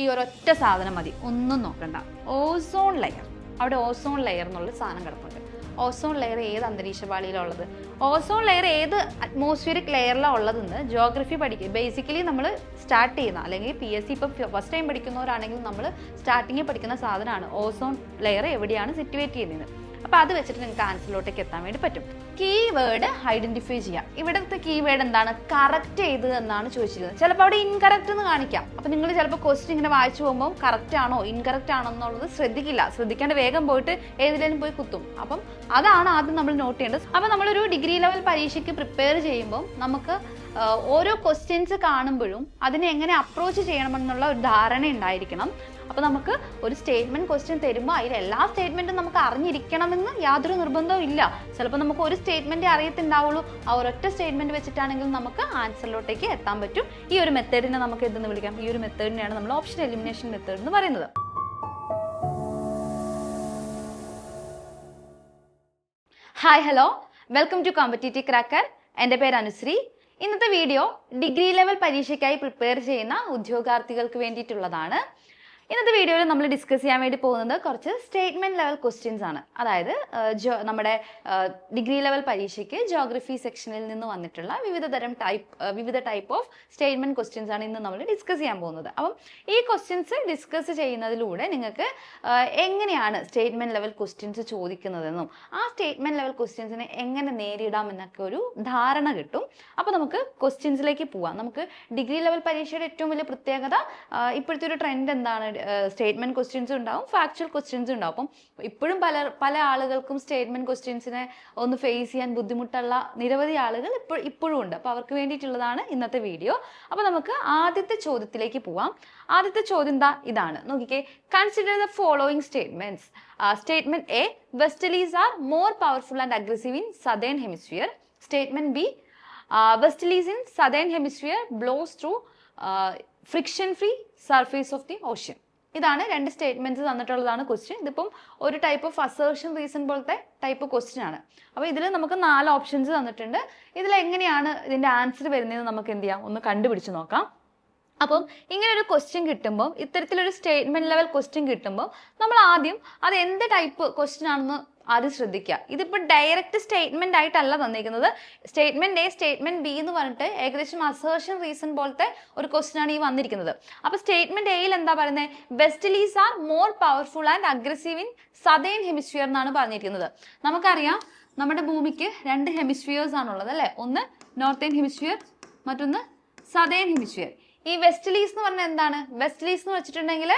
ഈ ഒരൊറ്റ സാധനം മതി, ഒന്നും നോക്കണ്ട. Ozone layer. അവിടെ ഓസോൺ ലെയർ എന്നുള്ള സാധനം കിടപ്പുണ്ട്. ഓസോൺ ലെയർ ഏത് അന്തരീക്ഷപാളിയിലാണ് ഉള്ളത്? ഓസോൺ ലെയർ ഏത് അറ്റ്മോസ്ഫിയറിക് ലെയറിലാണ് ഉള്ളതെന്ന് ജോഗ്രഫി പഠിക്കുക. ബേസിക്കലി നമ്മൾ സ്റ്റാർട്ട് ചെയ്യുന്ന, അല്ലെങ്കിൽ PSC ഇപ്പോൾ ഫസ്റ്റ് ടൈം പഠിക്കുന്നവരാണെങ്കിൽ നമ്മൾ സ്റ്റാർട്ടിങ്ങിൽ പഠിക്കുന്ന സാധനമാണ് ഓസോൺ ലെയർ എവിടെയാണ് സിറ്റുവേറ്റ് ചെയ്യുന്നത്. അപ്പോൾ അത് വെച്ചിട്ട് നിങ്ങൾക്ക് ആൻസറിലോട്ടേക്ക് എത്താൻ വേണ്ടി പറ്റും. കീവേഡ് ഐഡന്റിഫൈ ചെയ്യാം. ഇവിടുത്തെ കീവേഡ് എന്താണ്? കറക്റ്റ് ചെയ്ത് എന്നാണ് ചോദിച്ചിരിക്കുന്നത്. ചിലപ്പോൾ അവിടെ ഇൻകറക്റ്റ് എന്ന് കാണിക്കാം. അപ്പോൾ നിങ്ങൾ ചിലപ്പോൾ ക്വസ്റ്റ്യൻ ഇങ്ങനെ വായിച്ചു പോകുമ്പോൾ കറക്റ്റ് ആണോ ഇൻകറക്റ്റ് ആണോ എന്നുള്ളത് ശ്രദ്ധിക്കാണ്ട് വേഗം പോയിട്ട് ഏതിലേലും പോയി കുത്തും. അപ്പം അതാണ് ആദ്യം നമ്മൾ നോട്ട് ചെയ്യേണ്ടത്. അപ്പോൾ നമ്മളൊരു ഡിഗ്രി ലെവൽ പരീക്ഷയ്ക്ക് പ്രിപ്പയർ ചെയ്യുമ്പോൾ നമുക്ക് ഓരോ ക്വസ്റ്റ്യൻസ് കാണുമ്പോഴും അതിനെ എങ്ങനെ അപ്രോച്ച് ചെയ്യണമെന്നുള്ള ഒരു ധാരണ ഉണ്ടായിരിക്കണം. അപ്പോൾ നമുക്ക് ഒരു സ്റ്റേറ്റ്മെന്റ് ക്വസ്റ്റ്യൻ തരുമ്പോൾ അതിൽ എല്ലാ സ്റ്റേറ്റ്മെന്റും നമുക്ക് അറിഞ്ഞിരിക്കണമെന്ന് യാതൊരു നിർബന്ധവും ഇല്ല. ചിലപ്പോൾ നമുക്ക് ഒരു സ്റ്റേറ്റ്മെന്റ് അറിയത്തുണ്ടാവുള്ളൂ. ആ ഒരൊറ്റ സ്റ്റേറ്റ്മെന്റ് വെച്ചിട്ടാണെങ്കിൽ നമുക്ക് ആൻസറിലോട്ടേക്ക് എത്താൻ പറ്റും. ഈ ഒരു മെത്തേഡിനെ നമുക്ക് എന്തെന്ന് വിളിക്കാം? ഈ ഒരു മെത്തേഡിനെയാണ് നമ്മൾ ഓപ്ഷൻ എലിമിനേഷൻ മെത്തേഡ് എന്ന് പറയുന്നത്. Hi, hello, welcome to competitive cracker. എൻ്റെ പേര് അനുശ്രീ. ഇന്നത്തെ വീഡിയോ ഡിഗ്രി ലെവൽ പരീക്ഷയ്ക്കായി പ്രിപ്പയർ ചെയ്യുന്ന ഉദ്യോഗാർത്ഥികൾക്ക് വേണ്ടിയിട്ടുള്ളതാണ്. ഇന്നത്തെ വീഡിയോയിൽ നമ്മൾ ഡിസ്കസ് ചെയ്യാൻ വേണ്ടി പോകുന്നത് കുറച്ച് സ്റ്റേറ്റ്മെന്റ് ലെവൽ ക്വസ്റ്റ്യൻസ് ആണ്. അതായത് നമ്മുടെ ഡിഗ്രി ലെവൽ പരീക്ഷയ്ക്ക് ജോഗ്രഫി സെക്ഷനിൽ നിന്ന് വന്നിട്ടുള്ള വിവിധ ടൈപ്പ് ഓഫ് സ്റ്റേറ്റ്മെന്റ് ക്വസ്റ്റ്യൻസ് ആണ് ഇന്ന് നമ്മൾ ഡിസ്കസ് ചെയ്യാൻ പോകുന്നത്. അപ്പം ഈ ക്വസ്റ്റ്യൻസ് ഡിസ്കസ് ചെയ്യുന്നതിലൂടെ നിങ്ങൾക്ക് എങ്ങനെയാണ് സ്റ്റേറ്റ്മെന്റ് ലെവൽ ക്വസ്റ്റ്യൻസ് ചോദിക്കുന്നതെന്നും ആ സ്റ്റേറ്റ്മെന്റ് ലെവൽ ക്വസ്റ്റ്യൻസിനെ എങ്ങനെ നേരിടാം എന്നൊക്കെ ഒരു ധാരണ കിട്ടും. അപ്പോൾ നമുക്ക് ക്വസ്റ്റ്യൻസിലേക്ക് പോവാം. നമുക്ക് ഡിഗ്രി ലെവൽ പരീക്ഷയുടെ ഏറ്റവും വലിയ പ്രത്യേകത, ഇപ്പോഴത്തെ ഒരു ട്രെൻഡ് എന്താണ്? സ്റ്റേറ്റ്മെന്റ് ക്വസ്റ്റ്യൻസും ഉണ്ടാവും, ഫാക്ച്വൽ ക്വസ്റ്റ്യൻസും ഉണ്ടാവും. അപ്പം ഇപ്പോഴും പല ആളുകൾക്കും സ്റ്റേറ്റ്മെന്റ് ക്വസ്റ്റ്യൻസിനെ ഒന്ന് ഫേസ് ചെയ്യാൻ ബുദ്ധിമുട്ടുള്ള നിരവധി ആളുകൾ ഇപ്പോഴും ഉണ്ട്. അപ്പോൾ അവർക്ക് വേണ്ടിയിട്ടുള്ളതാണ് ഇന്നത്തെ വീഡിയോ. അപ്പോൾ നമുക്ക് ആദ്യത്തെ ചോദ്യത്തിലേക്ക് പോവാം. ആദ്യത്തെ ചോദ്യം ഇതാണ്, നോക്കിക്കേ. Consider the following statements. Statement A, westerlies are more powerful and aggressive in southern hemisphere. Statement B, westerlies in southern hemisphere blows through friction free surface of the ocean. ഇതാണ് രണ്ട് സ്റ്റേറ്റ്മെന്റ്സ് തന്നിട്ടുള്ളതാണ് ക്വസ്റ്റ്യൻ. ഇതിപ്പം ഒരു type of assertion reason പോലത്തെ type question ആണ്. അപ്പോൾ ഇതിൽ നമുക്ക് 4 ഓപ്ഷൻസ് തന്നിട്ടുണ്ട്. ഇതിൽ എങ്ങനെയാണ് ഇതിന്റെ ആൻസർ വരുന്നതെന്ന് നമുക്ക് എന്ത് ചെയ്യാം, ഒന്ന് കണ്ടുപിടിച്ച് നോക്കാം. അപ്പം ഇങ്ങനെ ഒരു ക്വസ്റ്റ്യൻ കിട്ടുമ്പോൾ, ഇത്തരത്തിലൊരു സ്റ്റേറ്റ്മെന്റ് ലെവൽ ക്വസ്റ്റ്യൻ കിട്ടുമ്പോൾ നമ്മൾ ആദ്യം അത് എന്ത് ടൈപ്പ് ക്വസ്റ്റ്യൻ ആണെന്ന് ആദ്യം ശ്രദ്ധിക്കുക. ഇതിപ്പോൾ ഡയറക്റ്റ് സ്റ്റേറ്റ്മെന്റ് ആയിട്ടല്ല തന്നിരിക്കുന്നത്. സ്റ്റേറ്റ്മെന്റ് എ, സ്റ്റേറ്റ്മെന്റ് ബി എന്ന് പറഞ്ഞിട്ട് ഏകദേശം അസേർഷൻ റീസൺ പോലത്തെ ഒരു ക്വസ്റ്റ്യൻ ആണ് ഈ വന്നിരിക്കുന്നത്. അപ്പൊ സ്റ്റേറ്റ്മെന്റ് എയിൽ എന്താ പറയുന്നത്? Westerlies are more powerful and aggressive in southern hemisphere എന്നാണ് പറഞ്ഞിരിക്കുന്നത്. നമുക്കറിയാം നമ്മുടെ ഭൂമിക്ക് 2 ഹെമിസ്ഫിയേഴ്സ് ആണുള്ളത്, അല്ലെ? ഒന്ന് നോർത്തേൺ ഹെമിസ്ഫിയർ, മറ്റൊന്ന് സദേൺ ഹെമിസ്ഫിയർ. ഈ വെസ്റ്റലീസ് എന്ന് പറഞ്ഞാൽ എന്താണ്? വെസ്റ്റലീസ് എന്ന് വെച്ചിട്ടുണ്ടെങ്കിൽ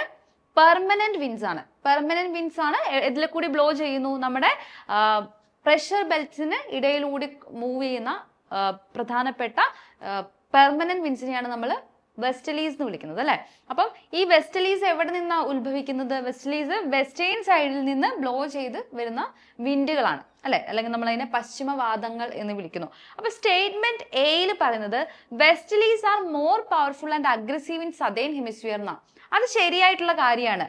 പെർമനന്റ് വിൻസ് ആണ്. പെർമനന്റ് വിൻസ് ആണ്. ഇതിൽ കൂടി ബ്ലോ ചെയ്യുന്നു. നമ്മുടെ പ്രഷർ ബെൽറ്റ്സിന് ഇടയിലൂടെ മൂവ് ചെയ്യുന്ന പ്രധാനപ്പെട്ട പെർമനന്റ് വിൻസിനെയാണ് നമ്മൾ വെസ്റ്റലീസ് എന്ന് വിളിക്കുന്നത്, അല്ലെ? അപ്പം ഈ വെസ്റ്റലീസ് എവിടെ നിന്നാണ് ഉത്ഭവിക്കുന്നത്? വെസ്റ്റലീസ് വെസ്റ്റേൺ സൈഡിൽ നിന്ന് ബ്ലോ ചെയ്ത് വരുന്ന വിൻഡുകളാണ്, അല്ലെ? അല്ലെങ്കിൽ നമ്മൾ അതിനെ പശ്ചിമവാദങ്ങൾ എന്ന് വിളിക്കുന്നു. അപ്പൊ സ്റ്റേറ്റ്മെന്റ് എയിൽ പറയുന്നത് westerlies are more powerful and aggressive in southern hemisphere എന്നാണ്. അത് ശരിയായിട്ടുള്ള കാര്യമാണ്.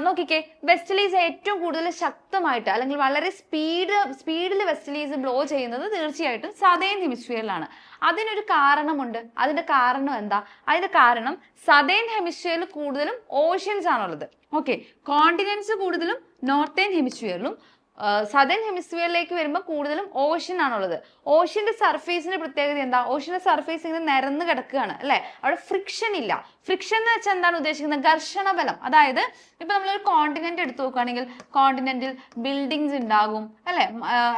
നോക്കിക്കേ, വെസ്റ്റലീസ് ഏറ്റവും കൂടുതൽ ശക്തമായിട്ട് അല്ലെങ്കിൽ വളരെ സ്പീഡിൽ വെസ്റ്റലീസ് ബ്ലോ ചെയ്യുന്നത് തീർച്ചയായിട്ടും സദേൺ ഹെമിസ്ഫിയറിലാണ്. അതിനൊരു കാരണമുണ്ട്. അതിന്റെ കാരണം എന്താ? അതിന്റെ കാരണം സദേൺ ഹെമിസ്ഫിയറിൽ കൂടുതലും ഓഷ്യൻസ് ആണുള്ളത്. ഓക്കെ, കോണ്ടിനെന്റ്സ് കൂടുതലും നോർത്തേൺ ഹെമിസ്ഫിയറിലും, സദേൺ ഹെമിസ്ഫിയറിലേക്ക് വരുമ്പോൾ കൂടുതലും ഓഷ്യൻ ആണുള്ളത്. ഓഷ്യന്റെ സർഫേസിന്റെ പ്രത്യേകത എന്താ? ഓഷ്യന്റെ സർഫേസ് ഇങ്ങനെ നിരന്ന് കിടക്കുകയാണ്, അല്ലെ? അവിടെ ഫ്രിക്ഷൻ ഇല്ല. ഫ്രിക്ഷൻ എന്ന് വെച്ചാൽ എന്താണ് ഉദ്ദേശിക്കുന്നത്? ഘർഷണ ബലം. അതായത് ഇപ്പൊ നമ്മളൊരു കോണ്ടിനെന്റ് എടുത്തു നോക്കുകയാണെങ്കിൽ കോണ്ടിനെന്റിൽ ബിൽഡിങ്സ് ഉണ്ടാകും, അല്ലെ?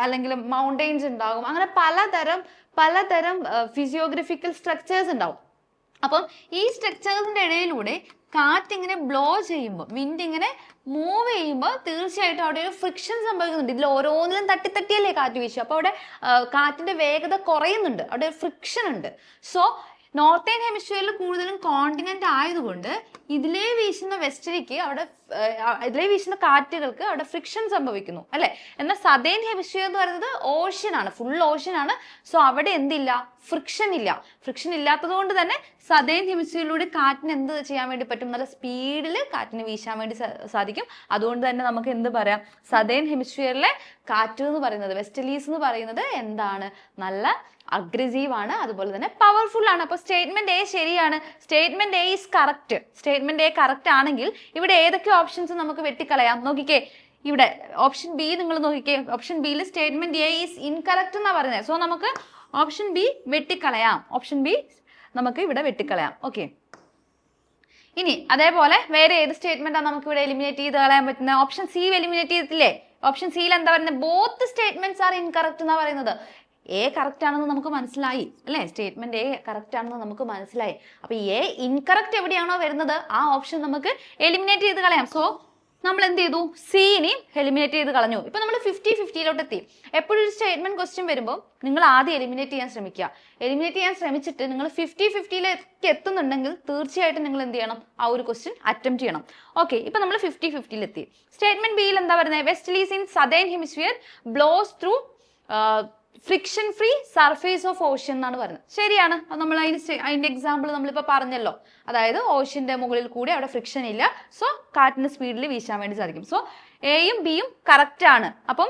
അല്ലെങ്കിൽ മൗണ്ടെയിൻസ് ഉണ്ടാകും. അങ്ങനെ പലതരം ഫിസിയോഗ്രഫിക്കൽ സ്ട്രക്ചേഴ്സ് ഉണ്ടാവും. അപ്പം ഈ സ്ട്രക്ചേഴ്സിന്റെ ഇടയിലൂടെ കാറ്റ് ഇങ്ങനെ ബ്ലോ ചെയ്യുമ്പോൾ, വിൻഡ് ഇങ്ങനെ മൂവ് ചെയ്യുമ്പോൾ തീർച്ചയായിട്ടും അവിടെ ഒരു ഫ്രിക്ഷൻ സംഭവിക്കുന്നുണ്ട്. ഇതിൽ ഓരോന്നിലും തട്ടിയല്ലേ കാറ്റ് വീശുക. അപ്പോൾ അവിടെ കാറ്റിന്റെ വേഗത കുറയുന്നുണ്ട്. അവിടെ ഒരു ഫ്രിക്ഷൻ ഉണ്ട്. സോ നോർത്തേൺ ഹെമിസ്ഫിയറിൽ കൂടുതലും കോണ്ടിനെന്റ് ആയതുകൊണ്ട് ഇതിലേ വീശുന്ന വെസ്റ്റലിക്ക് ഇതിലേ വീശുന്ന കാറ്റുകൾക്ക് അവിടെ ഫ്രിക്ഷൻ സംഭവിക്കുന്നു, അല്ലെ? എന്നാൽ സദേൺ ഹെമിസ്ഫിയർ എന്ന് പറയുന്നത് ഓഷ്യൻ ആണ്, ഫുൾ ഓഷ്യൻ ആണ്. സോ അവിടെ എന്തില്ല? ഫ്രിക്ഷൻ ഇല്ല. ഫ്രിക്ഷൻ ഇല്ലാത്തത് കൊണ്ട് തന്നെ സദേൺ ഹെമിസ്ഫിയറിലൂടെ കാറ്റിന് എന്ത് ചെയ്യാൻ വേണ്ടി പറ്റും? നല്ല സ്പീഡിൽ കാറ്റിന് വീശാൻ വേണ്ടി സാധിക്കും. അതുകൊണ്ട് തന്നെ നമുക്ക് എന്ത് പറയാം? സദേൺ ഹെമിസ്ഫിയറിലെ കാറ്റ് എന്ന് പറയുന്നത്, വെസ്റ്റലീസ് എന്ന് പറയുന്നത് എന്താണ്? നല്ല അഗ്രസീവ് ആണ്, അതുപോലെ തന്നെ പവർഫുൾ ആണ്. അപ്പോൾ സ്റ്റേറ്റ്മെന്റ് എ ശരിയാണ്. Statement A is correct. Statement A correct ആണെങ്കിൽ ഇവിടെ ഏതൊക്കെ ഓപ്ഷൻസ് നമുക്ക് വെട്ടിക്കളയാം? നോക്കിക്കേ, ഇവിടെ ഓപ്ഷൻ ബി നിങ്ങൾ നോക്കിക്കേ. ഓപ്ഷൻ ബിയിൽ സ്റ്റേറ്റ്മെന്റ് എ ഈസ് ഇൻകറക്റ്റ് എന്നാണ് പറയുന്നത്. സോ നമുക്ക് ഓപ്ഷൻ ബി വെട്ടിക്കളയാം. ഓപ്ഷൻ ബി നമുക്ക് ഇവിടെ വെട്ടിക്കളയാം. ഓക്കെ, ഇനി അതേപോലെ വേറെ ഏത് സ്റ്റേറ്റ്മെന്റ് ആണ് നമുക്ക് ഇവിടെ എലിമിനേറ്റ് ചെയ്ത് കളയാൻ പറ്റുന്നത്? ഓപ്ഷൻ സി എലിമിനേറ്റ് ചെയ്തിട്ടില്ലേ? ഓപ്ഷൻ സിയിൽ എന്താ പറയുന്നത്? ബോത്ത് സ്റ്റേറ്റ്മെന്റ്സ് ആർ ഇൻകറക്റ്റ് എന്നാ പറയുന്നത്. എ കറക്റ്റ് ആണെന്ന് നമുക്ക് മനസ്സിലായി അല്ലേ? സ്റ്റേറ്റ്മെന്റ് എ കറക്റ്റ് ആണെന്ന് നമുക്ക് മനസ്സിലായി. അപ്പൊ എ ഇൻകറക്റ്റ് എവിടെയാണോ വരുന്നത് ആ ഓപ്ഷൻ നമുക്ക് എലിമിനേറ്റ് ചെയ്ത് കളയാം. സോ നമ്മൾ എന്ത് ചെയ്തു? സിനെയും എലിമിനേറ്റ് ചെയ്ത് കളഞ്ഞു. ഇപ്പൊ നമ്മൾ 50-50 എത്തി. എപ്പോഴും ഒരു സ്റ്റേറ്റ്മെന്റ് ക്വസ്റ്റ്യൻ വരുമ്പോൾ നിങ്ങൾ ആദ്യം എലിമിനേറ്റ് ചെയ്യാൻ ശ്രമിക്കുക. എലിമിനേറ്റ് ചെയ്യാൻ ശ്രമിച്ചിട്ട് നിങ്ങൾ 50-50 എത്തുന്നുണ്ടെങ്കിൽ തീർച്ചയായിട്ടും നിങ്ങൾ എന്ത് ചെയ്യണം? ആ ഒരു ക്വസ്റ്റ്യൻ അറ്റംപ്റ്റ് ചെയ്യണം. ഓക്കെ, ഇപ്പൊ നമ്മൾ 50-50 എത്തി. സ്റ്റേറ്റ്മെന്റ് ബിയിൽ എന്താ പറയുന്നത്? Westerlies in southern hemisphere blows through friction free surface of ocean എന്നാണ് പറയുന്നത്. ശരിയാണ്. നമ്മൾ അതിന്റെ എക്സാമ്പിൾ നമ്മളിപ്പോ പറഞ്ഞല്ലോ. അതായത് ഓഷ്യന്റെ മുകളിൽ കൂടി അവിടെ ഫ്രിക്ഷൻ ഇല്ല. സോ കാറ്റിന്റെ സ്പീഡിൽ വീശാൻ വേണ്ടി സാധിക്കും. സോ എയും ബിയും കറക്റ്റ് ആണ്. അപ്പം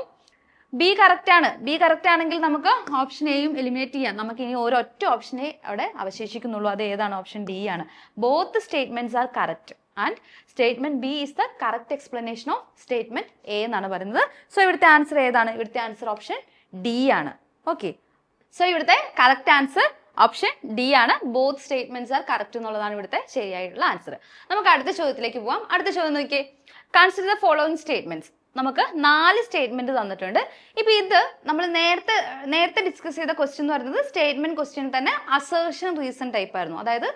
ബി കറക്റ്റ് ആണ്. ബി കറക്റ്റ് ആണെങ്കിൽ നമുക്ക് ഓപ്ഷൻ എയും എലിമിനേറ്റ് ചെയ്യാം. നമുക്ക് ഇനി ഒരൊറ്റ ഓപ്ഷനെ അവിടെ അവശേഷിക്കുന്നുള്ളൂ. അത് ഏതാണ്? ഓപ്ഷൻ ഡി ആണ്. Both statements are correct and statement B is the correct explanation of statement A എന്നാണ് പറയുന്നത്. സോ ഇവിടുത്തെ ആൻസർ ഏതാണ്? ഇവിടുത്തെ ആൻസർ ഓപ്ഷൻ ഡി ആണ്. ഓക്കെ, സോ ഇവിടുത്തെ കറക്റ്റ് ആൻസർ ഓപ്ഷൻ ഡി ആണ്. ബോത്ത് സ്റ്റേറ്റ്മെന്റ്സ് ആർ കറക്റ്റ് എന്നുള്ളതാണ് ഇവിടുത്തെ ശരിയായിട്ടുള്ള ആൻസർ. നമുക്ക് അടുത്ത ചോദ്യത്തിലേക്ക് പോവാം. അടുത്ത ചോദ്യം നോക്കിയേ. Consider the following statements. നമുക്ക് 4 സ്റ്റേറ്റ്മെന്റ് തന്നിട്ടുണ്ട്. ഇപ്പൊ ഇത് നമ്മൾ നേരത്തെ ഡിസ്കസ് ചെയ്ത ക്വസ്റ്റ്യൻ എന്ന് പറയുന്നത് സ്റ്റേറ്റ്മെന്റ് ക്വസ്റ്റ്യൻ തന്നെ അസേർഷൻ റീസൺ ടൈപ്പ് ആയിരുന്നു. അതായത്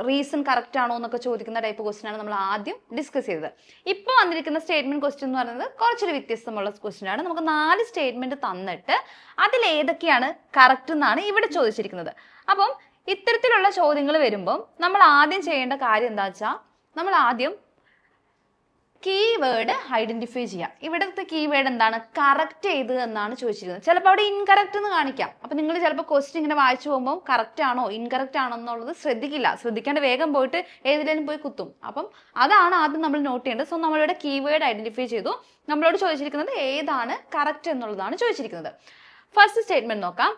റീസൺ കറക്റ്റ് ആണോ എന്നൊക്കെ ചോദിക്കുന്ന ടൈപ്പ് ക്വസ്റ്റ്യൻ ആണ് നമ്മൾ ആദ്യം ഡിസ്കസ് ചെയ്തത്. ഇപ്പൊ വന്നിരിക്കുന്ന സ്റ്റേറ്റ്മെന്റ് ക്വസ്റ്റ്യൻ എന്ന് പറയുന്നത് കുറച്ചൊരു വ്യത്യസ്തമുള്ള ക്വസ്റ്റ്യൻ ആണ്. നമുക്ക് 4 സ്റ്റേറ്റ്മെന്റ് തന്നിട്ട് അതിൽ ഏതൊക്കെയാണ് കറക്റ്റ് എന്നാണ് ഇവിടെ ചോദിച്ചിരിക്കുന്നത്. അപ്പം ഇത്തരത്തിലുള്ള ചോദ്യങ്ങൾ വരുമ്പോൾ നമ്മൾ ആദ്യം ചെയ്യേണ്ട കാര്യം എന്താ വെച്ചാൽ നമ്മൾ ആദ്യം കീവേഡ് ഐഡന്റിഫൈ ചെയ്യാം. ഇവിടുത്തെ കീവേഡ് എന്താണ്? കറക്റ്റ് ചെയ്ത് എന്നാണ് ചോദിച്ചിരിക്കുന്നത്. ചിലപ്പോൾ അവിടെ ഇൻകറക്റ്റ് എന്ന് കാണിക്കാം. അപ്പൊ നിങ്ങൾ ചിലപ്പോൾ ക്വസ്റ്റ്യൻ ഇങ്ങനെ വായിച്ചു പോകുമ്പോൾ കറക്റ്റ് ആണോ ഇൻകറക്റ്റ് ആണോ എന്നുള്ളത് ശ്രദ്ധിക്കില്ല. ശ്രദ്ധിക്കാണ്ട് വേഗം പോയിട്ട് ഏതിലേലും പോയി കുത്തും. അപ്പം അതാണ് ആദ്യം നമ്മൾ നോട്ട് ചെയ്യേണ്ടത്. സോ നമ്മളിവിടെ കീവേഡ് ഐഡന്റിഫൈ ചെയ്തു. നമ്മളോട് ചോദിച്ചിരിക്കുന്നത് ഏതാണ് കറക്റ്റ് എന്നുള്ളതാണ് ചോദിച്ചിരിക്കുന്നത്. ഫസ്റ്റ് സ്റ്റേറ്റ്മെന്റ് നോക്കാം.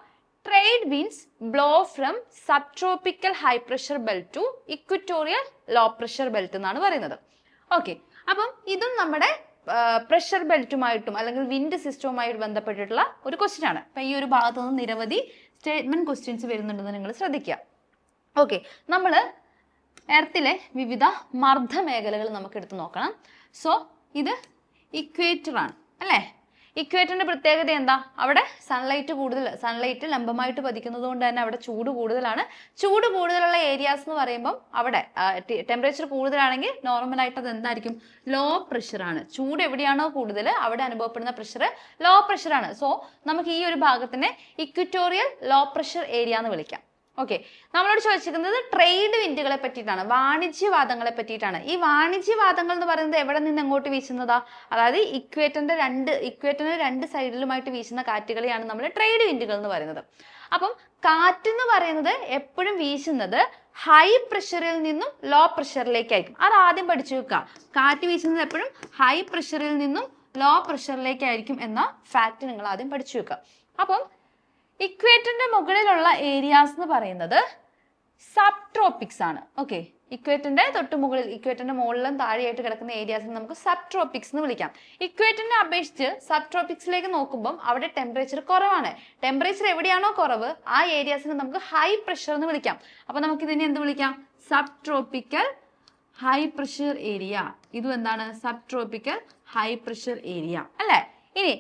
Trade winds blow from subtropical high pressure belt to equatorial low pressure belt എന്നാണ് പറയുന്നത്. ഓക്കെ, അപ്പം ഇതും നമ്മുടെ പ്രഷർ ബെൽറ്റുമായിട്ടും അല്ലെങ്കിൽ വിൻഡ് സിസ്റ്റവുമായിട്ട് ബന്ധപ്പെട്ടിട്ടുള്ള ഒരു ക്വസ്റ്റ്യൻ ആണ്. അപ്പൊ ഈ ഒരു ഭാഗത്തു നിന്ന് നിരവധി സ്റ്റേറ്റ്മെന്റ് ക്വസ്റ്റ്യൻസ് വരുന്നുണ്ടെന്ന് നിങ്ങൾ ശ്രദ്ധിക്കുക. ഓക്കെ, നമ്മൾ എർത്തിലെ വിവിധ മർദ്ദ മേഖലകൾ നമുക്ക് എടുത്ത് നോക്കണം. സോ ഇത് ഇക്വേറ്റർ ആണ് അല്ലേ? ഇക്വേറ്ററിന്റെ പ്രത്യേകത എന്താ? അവിടെ സൺലൈറ്റ് ലംബമായിട്ട് പതിക്കുന്നത് കൊണ്ട് തന്നെ അവിടെ ചൂട് കൂടുതലാണ്. ചൂട് കൂടുതലുള്ള ഏരിയാസ് എന്ന് പറയുമ്പോൾ അവിടെ ടെമ്പറേച്ചർ കൂടുതലാണെങ്കിൽ നോർമലായിട്ട് അത് എന്തായിരിക്കും? ലോ പ്രഷർ ആണ്. ചൂട് എവിടെയാണോ കൂടുതൽ അവിടെ അനുഭവപ്പെടുന്ന പ്രഷർ ലോ പ്രഷർ ആണ്. സോ നമുക്ക് ഈ ഒരു ഭാഗത്തിനെ ഇക്വറ്റോറിയൽ ലോ പ്രഷർ ഏരിയ എന്ന് വിളിക്കാം. ഓക്കെ, നമ്മളോട് ചോദിച്ചിരിക്കുന്നത് ട്രേഡ് വിൻഡുകളെ പറ്റിയിട്ടാണ്, വാണിജ്യവാദങ്ങളെ പറ്റിയിട്ടാണ്. ഈ വാണിജ്യവാദങ്ങൾ എന്ന് പറയുന്നത് എവിടെ നിന്ന് എങ്ങോട്ട് വീശുന്നതാ? അതായത് ഇക്വേറ്ററിന്റെ രണ്ട് സൈഡിലുമായിട്ട് വീശുന്ന കാറ്റുകളെയാണ് നമ്മൾ ട്രേഡ് വിൻഡുകൾ എന്ന് പറയുന്നത്. അപ്പം കാറ്റ് എന്ന് പറയുന്നത് എപ്പോഴും വീശുന്നത് ഹൈ പ്രഷറിൽ നിന്നും ലോ പ്രഷറിലേക്കായിരിക്കും. അത് ആദ്യം പഠിച്ചു വെക്കുക. കാറ്റ് വീശുന്നത് എപ്പോഴും ഹൈ പ്രഷറിൽ നിന്നും ലോ പ്രഷറിലേക്കായിരിക്കും എന്ന ഫാക്ട് നിങ്ങൾ ആദ്യം പഠിച്ചു വെക്കുക. അപ്പം ഇക്വേറ്ററിന്റെ മുകളിലുള്ള ഏരിയാസ് എന്ന് പറയുന്നത് സബ് ട്രോപ്പിക്സ് ആണ്. ഓക്കെ, ഇക്വേറ്ററിന്റെ മുകളിലും താഴെയായിട്ട് കിടക്കുന്ന ഏരിയാസിന് നമുക്ക് സബ് ട്രോപ്പിക്സ് എന്ന് വിളിക്കാം. ഇക്വേറ്ററിനെ അപേക്ഷിച്ച് സബ് ട്രോപ്പിക്സിലേക്ക് നോക്കുമ്പോൾ അവിടെ ടെമ്പറേച്ചർ കുറവാണ്. ടെമ്പറേച്ചർ എവിടെയാണോ കുറവ് ആ ഏരിയാസിന് നമുക്ക് ഹൈ പ്രഷർ എന്ന് വിളിക്കാം. അപ്പൊ നമുക്ക് ഇതിനെ എന്ത് വിളിക്കാം? Sub tropical high pressure area. ഇതും എന്താണ്? Sub tropical high pressure area അല്ലേ? ഇനി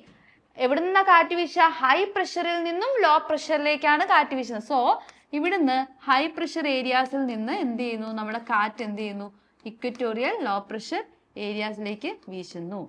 എവിടെ നിന്നാ കാറ്റ് വീശുക? ഹൈ പ്രഷറിൽ നിന്നും ലോ പ്രഷറിലേക്കാണ് കാറ്റ് വീശുന്നത്. സോ ഇവിടുന്ന് ഹൈ പ്രഷർ ഏരിയാസിൽ നിന്ന് എന്ത് ചെയ്യുന്നു? നമ്മുടെ കാറ്റ് എന്ത് ചെയ്യുന്നു? ഇക്വറ്റോറിയൽ ലോ പ്രഷർ ഏരിയാസിലേക്ക് വീശുന്നു.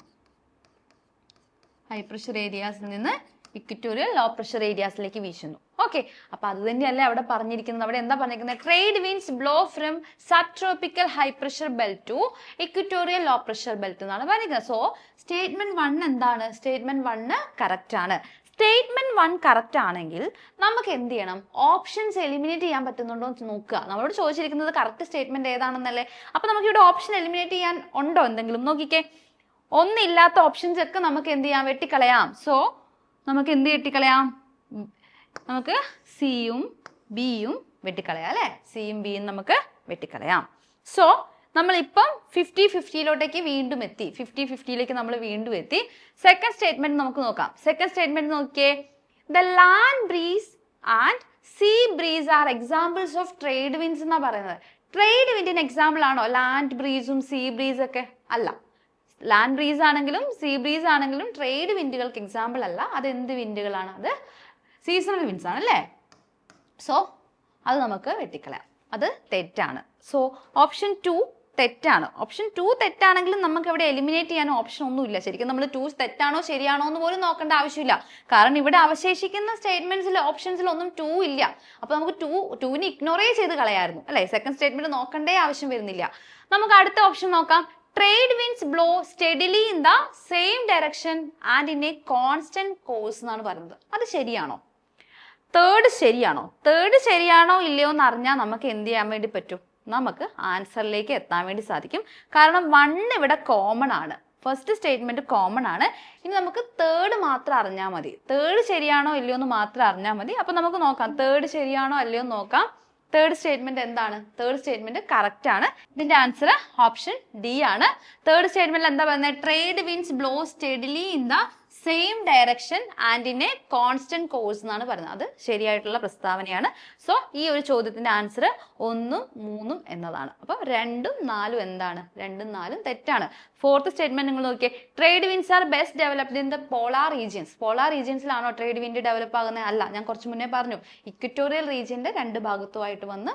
ഹൈ പ്രഷർ ഏരിയാസിൽ നിന്ന് ഇക്വറ്റോറിയൽ ലോ പ്രഷർ ഏരിയാസിലേക്ക് വീശുന്നു. ഓക്കെ, അപ്പൊ അത് തന്നെയല്ലേ അവിടെ പറഞ്ഞിരിക്കുന്നത്. അവിടെ എന്താ പറഞ്ഞിരിക്കുന്നത്? Trade winds blow from subtropical high pressure belt to equatorial low pressure belt എന്നാണ് പറഞ്ഞിരിക്കുന്നത്. സോ സ്റ്റേറ്റ്മെന്റ് 1 എന്താണ്? സ്റ്റേറ്റ്മെന്റ് 1 കറക്റ്റ് ആണ്. സ്റ്റേറ്റ്മെന്റ് 1 കറക്റ്റ് ആണെങ്കിൽ നമുക്ക് എന്ത് ചെയ്യണം? ഓപ്ഷൻസ് എലിമിനേറ്റ് ചെയ്യാൻ പറ്റുന്നുണ്ടോ എന്ന് നോക്കുക. നമ്മളോട് ചോദിച്ചിരിക്കുന്നത് കറക്റ്റ് സ്റ്റേറ്റ്മെന്റ് ഏതാണെന്നല്ലേ. അപ്പൊ നമുക്ക് ഇവിടെ ഓപ്ഷൻ എലിമിനേറ്റ് ചെയ്യാൻ ഉണ്ടോ എന്തെങ്കിലും? നോക്കിക്കേ, ഒന്നില്ലാത്ത ഓപ്ഷൻസ് ഒക്കെ നമുക്ക് എന്ത് ചെയ്യാം? വെട്ടിക്കളയാം. സോ നമുക്ക് എന്ത് വെട്ടിക്കളയാം? നമുക്ക് സിയും ബിയും വെട്ടിക്കളയാം അല്ലേ? സിയും ബിയും നമുക്ക് വെട്ടിക്കളയാം. സോ നമ്മളിപ്പം 50-50 വീണ്ടും എത്തി. 50-50 നമ്മൾ വീണ്ടും എത്തി. സെക്കൻഡ് സ്റ്റേറ്റ്മെന്റ് നമുക്ക് നോക്കാം. സെക്കൻഡ് സ്റ്റേറ്റ്മെന്റ് നോക്കിയേ. The land breeze and see breeze are examples of trade winds എന്നാ പറയുന്നത്. ട്രേഡ് വിൻഡിന് എക്സാമ്പിൾ ആണോ ലാൻഡ് ബ്രീസും സീ ബ്രീസ് ഒക്കെ? അല്ല. ലാൻഡ് ബ്രീസ് ആണെങ്കിലും സീ ബ്രീസ് ആണെങ്കിലും ട്രേഡ് വിൻഡുകൾക്ക് എക്സാമ്പിൾ അല്ല. അത് എന്ത് വിൻഡുകളാണ്? അത് സീസണൽ വിൻഡ്സ് ആണ് അല്ലേ? സോ അത് നമുക്ക് വെട്ടിക്കളയാം. അത് തെറ്റാണ്. സോ ഓപ്ഷൻ 2 തെറ്റാണ്. ഓപ്ഷൻ 2 തെറ്റാണെങ്കിലും നമുക്ക് ഇവിടെ എലിമിനേറ്റ് ചെയ്യാൻ ഓപ്ഷൻ ഒന്നുമില്ല. ശരിക്കും നമ്മൾ 2 തെറ്റാണോ ശരിയാണോ എന്ന് പോലും നോക്കേണ്ട ആവശ്യമില്ല. കാരണം ഇവിടെ അവശേഷിക്കുന്ന സ്റ്റേറ്റ്മെന്റ്സിൽ ഓപ്ഷൻസിൽ ഒന്നും 2 ഇല്ല. അപ്പൊ നമുക്ക് 2നെ ഇഗ്നോറേ ചെയ്ത് കളയായിരുന്നു അല്ലെ? സെക്കൻഡ് സ്റ്റേറ്റ്മെന്റ് നോക്കേണ്ടേ ആവശ്യം വരുന്നില്ല. നമുക്ക് അടുത്ത ഓപ്ഷൻ നോക്കാം. Trade winds blow steadily in the same direction and in a constant course എന്നാണ് പറയുന്നത്. അത് ശരിയാണോ? തേർഡ് ശരിയാണോ? തേർഡ് ശരിയാണോ ഇല്ലയോ എന്ന് അറിഞ്ഞാൽ നമുക്ക് എന്ത് ചെയ്യാൻ വേണ്ടി പറ്റും? നമുക്ക് ആൻസറിലേക്ക് എത്താൻ വേണ്ടി സാധിക്കും. കാരണം 1 ഇവിടെ കോമൺ ആണ്. ഫസ്റ്റ് സ്റ്റേറ്റ്മെന്റ് കോമൺ ആണ്. ഇനി നമുക്ക് തേർഡ് മാത്രം അറിഞ്ഞാൽ മതി. തേർഡ് ശരിയാണോ ഇല്ലയോ എന്ന് മാത്രം അറിഞ്ഞാൽ മതി. അപ്പൊ നമുക്ക് നോക്കാം തേർഡ് ശരിയാണോ അല്ലയോ എന്ന് നോക്കാം. തേർഡ് സ്റ്റേറ്റ്മെന്റ് എന്താണ്? തേർഡ് സ്റ്റേറ്റ്മെന്റ് കറക്റ്റ് ആണ്. ഇതിന്റെ ആൻസർ ഓപ്ഷൻ ഡി ആണ്. തേർഡ് സ്റ്റേറ്റ്മെന്റിൽ എന്താ പറയുന്നത്? Trade winds blow steadily in the same direction and in a constant course എന്നാണ് പറയുന്നത്. അത് ശരിയായിട്ടുള്ള പ്രസ്താവനയാണ്. സോ ഈ ഒരു ചോദ്യത്തിന്റെ ആൻസർ 1, 3 എന്നതാണ്. അപ്പൊ 2, 4 എന്താണ്? 2, 4 തെറ്റാണ്. ഫോർത്ത് സ്റ്റേറ്റ്മെന്റ് നിങ്ങൾ നോക്കിയേ. Trade winds are best developed in the polar regions. Polar റീജിയൻസിലാണോ ട്രേഡ് വിൻഡ് ഡെവലപ്പ് ആകുന്നത്? അല്ല. ഞാൻ കുറച്ച് മുന്നേ പറഞ്ഞു ഇക്വറ്റോറിയൽ റീജിയന്റെ 2 ഭാഗത്തുമായിട്ട് വന്ന്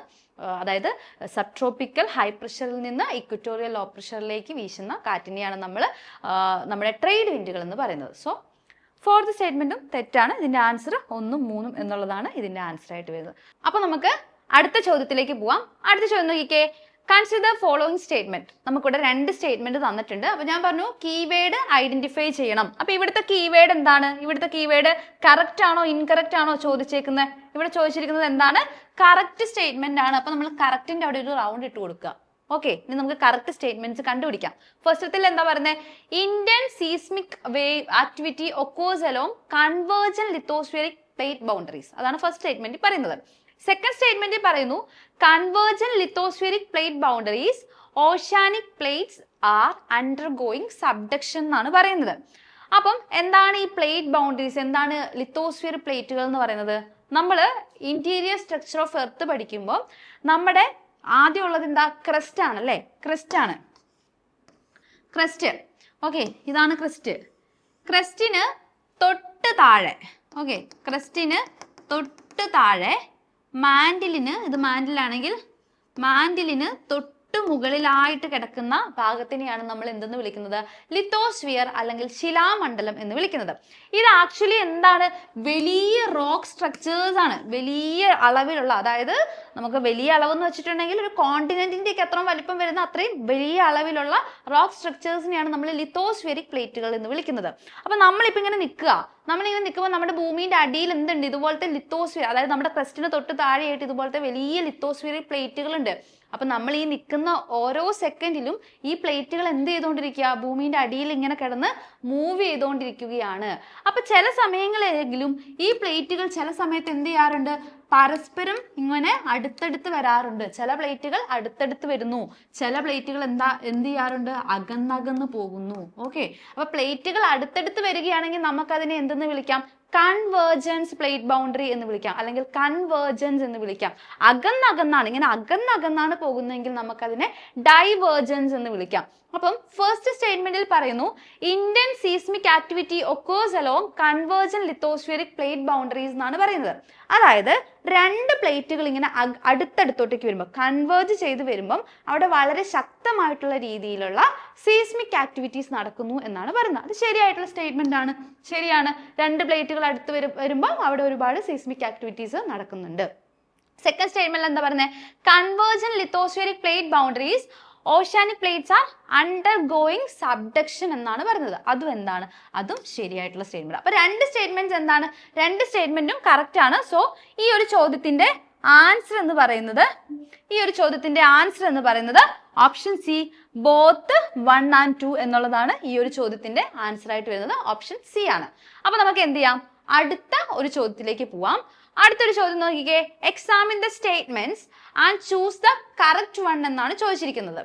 അതായത് സബ് ട്രോപ്പിക്കൽ ഹൈ പ്രഷറിൽ നിന്ന് ഇക്വറ്റോറിയൽ ലോ പ്രഷറിലേക്ക് വീശുന്ന കാറ്റിനെയാണ് നമ്മൾ നമ്മുടെ ട്രേഡ് വിൻഡുകൾ എന്ന് പറയുന്നത്. സോ ഫോർത്ത് സ്റ്റേറ്റ്മെന്റും തെറ്റാണ്. ഇതിന്റെ ആൻസർ 1, 3 എന്നുള്ളതാണ് ഇതിന്റെ ആൻസർ ആയിട്ട് വരുന്നത്. അപ്പൊ നമുക്ക് അടുത്ത ചോദ്യത്തിലേക്ക് പോവാം. അടുത്ത ചോദ്യം നോക്കിക്കേ. Consider following statement. നമുക്കിവിടെ 2 സ്റ്റേറ്റ്മെന്റ് തന്നിട്ടുണ്ട്. അപ്പൊ ഞാൻ പറഞ്ഞു കീവേഡ് ഐഡന്റിഫൈ ചെയ്യണം. അപ്പൊ ഇവിടുത്തെ കീവേഡ് എന്താണ്? ഇവിടുത്തെ കീവേഡ് കറക്റ്റ് ആണോ ഇൻകറക്റ്റ് ആണോ ചോദിച്ചേക്കുന്നത്? ഇവിടെ ചോദിച്ചിരിക്കുന്നത് എന്താണ്? കറക്റ്റ് സ്റ്റേറ്റ്മെന്റ് ആണ്. അപ്പൊ നമ്മൾ കറക്റ്റിന്റെ അവിടെ ഒരു റൗണ്ട് ഇട്ട് കൊടുക്കുക. ഓക്കെ, ഇനി നമുക്ക് കറക്റ്റ് സ്റ്റേറ്റ്മെന്റ്സ് കണ്ടുപിടിക്കാം. ഫസ്റ്റത്തിൽ എന്താ പറയുന്നത്? Indian seismic wave activity occurs along convergent lithospheric plate boundaries. അതാണ് ഫസ്റ്റ് സ്റ്റേറ്റ്മെന്റ് പറയുന്നത്. സെക്കൻഡ് സ്റ്റേറ്റ്മെന്റിൽ പറയുന്നു convergent lithospheric plate boundaries oceanic plates are undergoing subduction എന്നാണ് പറയുന്നത്. അപ്പം എന്താണ് ഈ പ്ലേറ്റ് ബൗണ്ടറീസ്? എന്താണ് ലിത്തോസ്ഫിയർ പ്ലേറ്റുകൾ എന്ന് പറയുന്നത്? നമ്മൾ ഇന്റീരിയർ സ്ട്രക്ചർ ഓഫ് എർത്ത് പഠിക്കുമ്പോൾ നമ്മുടെ ആദ്യം ഉള്ളത് എന്താ? ക്രസ്റ്റ് ആണ് അല്ലേ? ക്രസ്റ്റ് ആണ്. ക്രസ്റ്റ്. ഓക്കെ, ഇതാണ് ക്രസ്റ്റ്. ക്രസ്റ്റിന് തൊട്ട് താഴെ, ഓക്കെ, ക്രസ്റ്റിന് തൊട്ട് താഴെ മാൻഡിലിന്, ഇത് മാൻഡിലാണെങ്കിൽ മാൻഡിലിന് തൊട്ട് മുകളിലായിട്ട് കിടക്കുന്ന ഭാഗത്തിനെയാണ് നമ്മൾ എന്തെന്ന് വിളിക്കുന്നത്? ലിത്തോസ്ഫിയർ അല്ലെങ്കിൽ ശിലാമണ്ഡലം എന്ന് വിളിക്കുന്നത്. ഇത് ആക്ച്വലി എന്താണ്? വലിയ റോക്ക് സ്ട്രക്ചേഴ്സ് ആണ്. വലിയ അളവിലുള്ള, അതായത് നമുക്ക് വലിയ അളവെന്ന് വെച്ചിട്ടുണ്ടെങ്കിൽ ഒരു കോണ്ടിനെന്റിന്റെ ഒക്കെ എത്ര വലിപ്പം വരുന്ന അത്രയും വലിയ അളവിലുള്ള റോക്ക് സ്ട്രക്ചേഴ്സിനെയാണ് നമ്മൾ ലിത്തോസ്ഫിയറിക് പ്ലേറ്റുകൾ എന്ന് വിളിക്കുന്നത്. അപ്പൊ നമ്മളിപ്പോ ഇങ്ങനെ നിൽക്കുക, നമ്മളിങ്ങനെ നിൽക്കുമ്പോൾ നമ്മുടെ ഭൂമിയുടെ അടിയിൽ എന്തുണ്ട്? ഇതുപോലത്തെ ലിത്തോസ്ഫിയർ, അതായത് നമ്മുടെ ക്രസ്റ്റിന് തൊട്ട് താഴെയായിട്ട് ഇതുപോലത്തെ വലിയ ലിത്തോസ്ഫിയറിക് പ്ലേറ്റുകൾ ഉണ്ട്. അപ്പൊ നമ്മൾ ഈ നിൽക്കുന്ന ഓരോ സെക്കൻഡിലും ഈ പ്ലേറ്റുകൾ എന്ത് ചെയ്തുകൊണ്ടിരിക്കുക? ഭൂമിയുടെ അടിയിൽ ഇങ്ങനെ കിടന്ന് മൂവ് ചെയ്തുകൊണ്ടിരിക്കുകയാണ്. അപ്പൊ ചില സമയങ്ങളിലെങ്കിലും ഈ പ്ലേറ്റുകൾ ചില സമയത്ത് എന്ത് ചെയ്യാറുണ്ട്? പരസ്പരം ഇങ്ങനെ അടുത്തടുത്ത് വരാറുണ്ട്. ചില പ്ലേറ്റുകൾ അടുത്തടുത്ത് വരുന്നു, ചില പ്ലേറ്റുകൾ എന്ത് ചെയ്യാറുണ്ട്? അകന്നകന്ന് പോകുന്നു. ഓക്കെ, അപ്പൊ പ്ലേറ്റുകൾ അടുത്തടുത്ത് വരികയാണെങ്കിൽ നമുക്കതിനെ എന്തെന്ന് വിളിക്കാം? കൺവേർജൻസ് പ്ലേറ്റ് ബൗണ്ടറി എന്ന് വിളിക്കാം, അല്ലെങ്കിൽ കൺവേർജൻസ് എന്ന് വിളിക്കാം. അകന്നകന്നാണ്, ഇങ്ങനെ അകന്നകന്നാണ് പോകുന്നതെങ്കിൽ നമുക്കതിനെ ഡൈവേർജൻസ് എന്ന് വിളിക്കാം. അപ്പം ഫസ്റ്റ് സ്റ്റേറ്റ്മെന്റിൽ പറയുന്നു Indian seismic activity occurs along convergent lithospheric plate boundaries എന്നാണ് പറയുന്നത്. അതായത് 2 പ്ലേറ്റുകൾ ഇങ്ങനെ അടുത്തടുത്തോട്ടേക്ക് വരുമ്പോൾ, കൺവേർജ് ചെയ്ത് വരുമ്പം അവിടെ വളരെ ശക്തമായിട്ടുള്ള രീതിയിലുള്ള സീസ്മിക് ആക്ടിവിറ്റീസ് നടക്കുന്നു എന്നാണ് പറയുന്നത്. അത് ശരിയായിട്ടുള്ള സ്റ്റേറ്റ്മെന്റ് ആണ്. ശരിയാണ്. 2 പ്ലേറ്റുകൾ അടുത്ത് വരുമ്പോൾ അവിടെ ഒരുപാട് സീസ്മിക് ആക്ടിവിറ്റീസ് നടക്കുന്നുണ്ട്. സെക്കൻഡ് സ്റ്റേറ്റ്മെന്റിൽ എന്താ പറയുന്നത്? Convergent lithospheric plate boundaries oceanic plates are undergoing subduction എന്നാണ് പറയുന്നത്. അതും എന്താണ്? അതും ശരിയായിട്ടുള്ള സ്റ്റേറ്റ്മെന്റ്. അപ്പൊ 2 സ്റ്റേറ്റ്മെന്റ്സ് എന്താണ്? 2 സ്റ്റേറ്റ്മെന്റും കറക്റ്റ് ആണ്. സോ ഈ ഒരു ചോദ്യത്തിന്റെ ആൻസർ എന്ന് പറയുന്നത് ഓപ്ഷൻ സി, ബോത്ത് 1 and 2 എന്നുള്ളതാണ് ഈ ഒരു ചോദ്യത്തിന്റെ ആൻസർ ആയിട്ട് വരുന്നത്. ഓപ്ഷൻ സി ആണ്. അപ്പൊ നമുക്ക് എന്ത് ചെയ്യാം? അടുത്ത ഒരു ചോദ്യത്തിലേക്ക് പോവാം. അടുത്തൊരു ചോദ്യം നോക്കിക്കേ, examine the statements and choose the correct one എന്നാണ് ചോദിച്ചിരിക്കുന്നത്.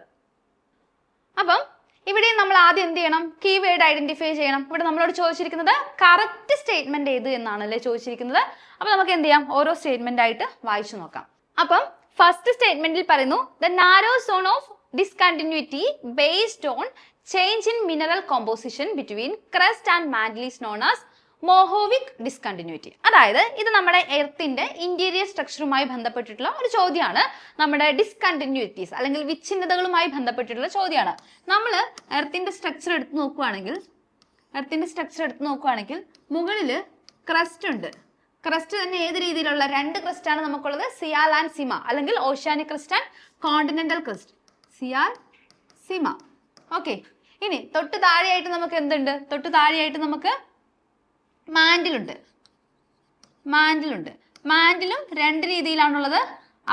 അപ്പം ഇവിടെ നമ്മൾ ആദ്യം എന്ത് ചെയ്യണം, കീവേഡ് ഐഡന്റിഫൈ ചെയ്യണം. ഇവിടെ നമ്മളോട് ചോദിച്ചിരിക്കുന്നത് കറക്റ്റ് സ്റ്റേറ്റ്മെന്റ് ഏത് എന്നാണല്ലേ ചോദിച്ചിരിക്കുന്നത്. അപ്പൊ നമുക്ക് എന്ത് ചെയ്യാം, ഓരോ സ്റ്റേറ്റ്മെന്റ് ആയിട്ട് വായിച്ചു നോക്കാം. അപ്പം ഫസ്റ്റ് സ്റ്റേറ്റ്മെന്റിൽ പറയുന്നു, the narrow zone of discontinuity based on change in mineral composition between crust and mantle is known as Mohorovicic discontinuity. അതായത് ഇത് നമ്മുടെ എർത്തിന്റെ ഇന്റീരിയർ സ്ട്രക്ചറുമായി ബന്ധപ്പെട്ടിട്ടുള്ള ഒരു ചോദ്യമാണ്. നമ്മുടെ ഡിസ്കണ്ടിന്യൂറ്റീസ് അല്ലെങ്കിൽ വിച്ഛിന്നതകളുമായി ബന്ധപ്പെട്ടിട്ടുള്ള ചോദ്യമാണ്. നമ്മൾ എർത്തിന്റെ സ്ട്രക്ചർ എടുത്ത് നോക്കുകയാണെങ്കിൽ മുകളിൽ ക്രസ്റ്റ് ഉണ്ട്. ക്രസ്റ്റ് തന്നെ ഏത് രീതിയിലുള്ള രണ്ട് ക്രസ്റ്റ് ആണ് നമുക്കുള്ളത്, സിയാൽ ആൻഡ് സിമ, അല്ലെങ്കിൽ oceanic crust and continental crust. Sial, sima. Okay, ഇനി തൊട്ട് താഴെയായിട്ട് നമുക്ക് എന്തുണ്ട്, തൊട്ട് താഴെയായിട്ട് നമുക്ക് മാൻഡിലുണ്ട്. മാൻഡിലും രണ്ട് രീതിയിലാണുള്ളത്,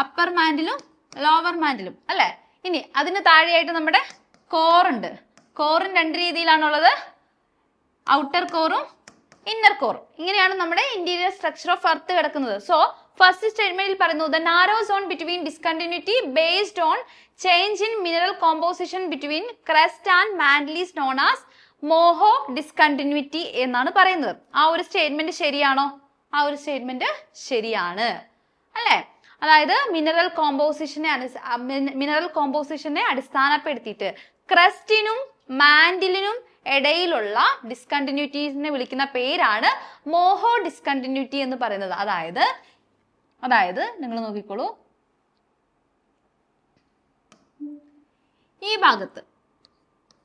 അപ്പർ മാൻഡിലും ലോവർ മാൻഡിലും അല്ലെ. ഇനി അതിന് താഴെയായിട്ട് നമ്മുടെ കോറുണ്ട്. കോറും രണ്ട് രീതിയിലാണുള്ളത്, ഔട്ടർ കോറും ഇന്നർ കോറും. ഇങ്ങനെയാണ് നമ്മുടെ ഇന്റീരിയർ സ്ട്രക്ചർ ഓഫ് എർത്ത് കിടക്കുന്നത്. സോ ഫസ്റ്റ് സ്റ്റേറ്റ്മെന്റിൽ പറയുന്നു, the narrow zone between discontinuity based on change in mineral composition between crust and mantle is known as Moho discontinuity എന്നാണ് പറയുന്നത്. ആ ഒരു സ്റ്റേറ്റ്മെന്റ് ശരിയാണോ? ആ ഒരു സ്റ്റേറ്റ്മെന്റ് ശരിയാണ് അല്ലെ. അതായത് മിനറൽ കോമ്പോസിഷനെ അടിസ്ഥാനപ്പെടുത്തിയിട്ട് ക്രസ്റ്റിനും മാന്റിലിനും ഇടയിലുള്ള ഡിസ്കണ്ടിന്യൂറ്റീസിനെ വിളിക്കുന്ന പേരാണ് മോഹോ ഡിസ്കണ്ടിന്യൂറ്റി എന്ന് പറയുന്നത്. അതായത് നിങ്ങൾ നോക്കിക്കോളൂ, ഈ ഭാഗത്ത്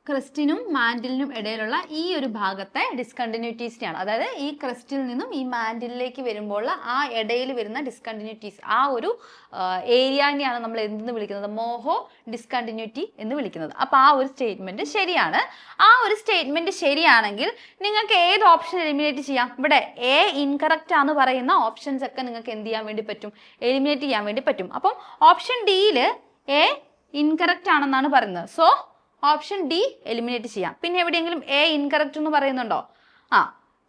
ക്രസ്റ്റിനും മാൻഡിലിനും ഇടയിലുള്ള ഈ ഒരു ഭാഗത്തെ ഡിസ്കണ്ടിന്യൂറ്റീസിനെയാണ്, അതായത് ഈ ക്രസ്റ്റിൽ നിന്നും ഈ മാൻഡിലേക്ക് വരുമ്പോൾ ആ ഇടയിൽ വരുന്ന ഡിസ്കണ്ടിന്യൂറ്റീസ്, ആ ഒരു ഏരിയനെയാണ് നമ്മൾ എന്തെന്ന് വിളിക്കുന്നത്, മോഹോ ഡിസ്കണ്ടിന്യൂറ്റി എന്ന് വിളിക്കുന്നത്. അപ്പൊ ആ ഒരു സ്റ്റേറ്റ്മെന്റ് ശരിയാണ്. ആ ഒരു സ്റ്റേറ്റ്മെന്റ് ശരിയാണെങ്കിൽ നിങ്ങൾക്ക് ഏത് ഓപ്ഷൻ എലിമിനേറ്റ് ചെയ്യാം? ഇവിടെ എ ഇൻകറക്റ്റ് ആണെന്ന് പറയുന്ന ഓപ്ഷൻസ് ഒക്കെ നിങ്ങൾക്ക് എന്ത് ചെയ്യാൻ വേണ്ടി പറ്റും, എലിമിനേറ്റ് ചെയ്യാൻ വേണ്ടി പറ്റും. അപ്പം ഓപ്ഷൻ ഡിയിൽ എ ഇൻകറക്റ്റ് ആണെന്നാണ് പറയുന്നത്. സോ ഓപ്ഷൻ ഡി എലിമിനേറ്റ് ചെയ്യാം. പിന്നെ എവിടെയെങ്കിലും എ ഇൻകറക്റ്റ് എന്ന് പറയുന്നുണ്ടോ?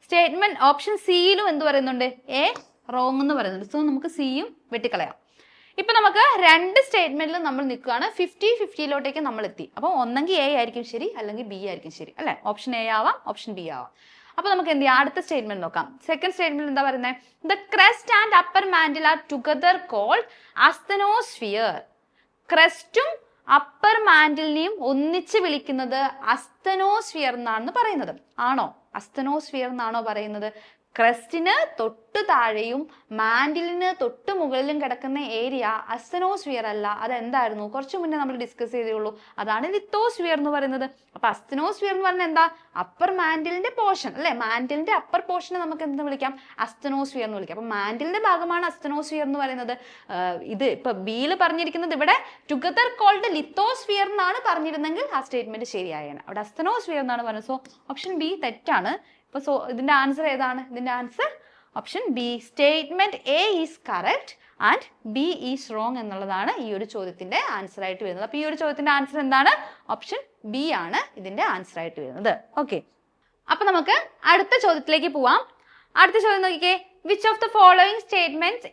സ്റ്റേറ്റ്മെന്റ് ഓപ്ഷൻ സിയിലും എന്ത് പറയുന്നുണ്ട്, എ റോങ് എന്ന് പറയുന്നുണ്ട്. സോ നമുക്ക് സിയും വെട്ടിക്കളയാം. ഇപ്പൊ നമുക്ക് രണ്ട് സ്റ്റേറ്റ്മെന്റിലും നമ്മൾ നിൽക്കുകയാണ്, 50-50 നമ്മൾ എത്തി. അപ്പൊ ഒന്നെങ്കിൽ എ ആയിരിക്കും ശരി, അല്ലെങ്കിൽ ബി ആയിരിക്കും ശരി അല്ലെ. ഓപ്ഷൻ എ ആവാം, ഓപ്ഷൻ ബി ആവാം. അപ്പൊ നമുക്ക് എന്ത് ചെയ്യാം, അടുത്ത സ്റ്റേറ്റ്മെന്റ് നോക്കാം. സെക്കൻഡ് സ്റ്റേറ്റ്മെന്റ് എന്താ പറയുന്നത്, the crust and upper mantle are together called asthenosphere. ക്രസ്റ്റും അപ്പർ മാൻഡിലിനെയും ഒന്നിച്ച് വിളിക്കുന്നത് അസ്തനോസ്ഫിയർ എന്നാണ് പറയുന്നത്. ആണോ? അസ്തനോസ്ഫിയർ എന്നാണോ പറയുന്നത്? ക്രസ്റ്റിന് തൊട്ട് താഴെയും മാൻഡിലിന് തൊട്ട് മുകളിലും കിടക്കുന്ന ഏരിയ അസ്തനോസ്ഫിയർ അല്ല. അതെന്തായിരുന്നു? കുറച്ചു മുന്നേ നമ്മൾ ഡിസ്കസ് ചെയ്തേയുള്ളൂ. അതാണ് ലിത്തോസ്ഫിയർ എന്ന് പറയുന്നത്. അപ്പൊ അസ്തനോസ്ഫിയർ എന്ന് പറഞ്ഞാൽ എന്താ? അപ്പർ മാൻഡിലിന്റെ പോർഷൻ അല്ലെ. മാൻഡിലിന്റെ അപ്പർ പോർഷനെ നമുക്ക് എന്ത് വിളിക്കാം? അസ്തനോസ്ഫിയർ എന്ന് വിളിക്കാം. അപ്പൊ മാൻഡിലിന്റെ ഭാഗമാണ് അസ്തനോസ്ഫിയർ എന്ന് പറയുന്നത്. ഇത് ഇപ്പൊ ബിയിൽ പറഞ്ഞിരിക്കുന്നത് ഇവിടെ ടുഗദർ കോൾഡ് ലിത്തോസ്ഫിയർ എന്നാണ് പറഞ്ഞിരുന്നെങ്കിൽ ആ സ്റ്റേറ്റ്മെന്റ് ശരിയായാണ്. അവിടെ അസ്തനോസ്ഫിയർ എന്നാണ് പറയുന്നത്. സോ ഓപ്ഷൻ ബി തെറ്റാണ്. ഇപ്പൊ സോ ഇതിന്റെ ആൻസർ ഏതാണ്? ഇതിന്റെ answer option B, statement A is correct and B is wrong എന്നുള്ളതാണ് ഈ ഒരു ചോദ്യത്തിന്റെ ആൻസർ ആയിട്ട് വരുന്നത്. അപ്പൊ ഈ ഒരു ചോദ്യത്തിന്റെ ആൻസർ എന്താണ്? ഓപ്ഷൻ ബി ആണ് ഇതിന്റെ ആൻസർ ആയിട്ട് വരുന്നത്. ഓക്കെ, അപ്പൊ നമുക്ക് അടുത്ത ചോദ്യത്തിലേക്ക് പോവാം. അടുത്ത ചോദ്യം നോക്കിക്കേ, which of the following statements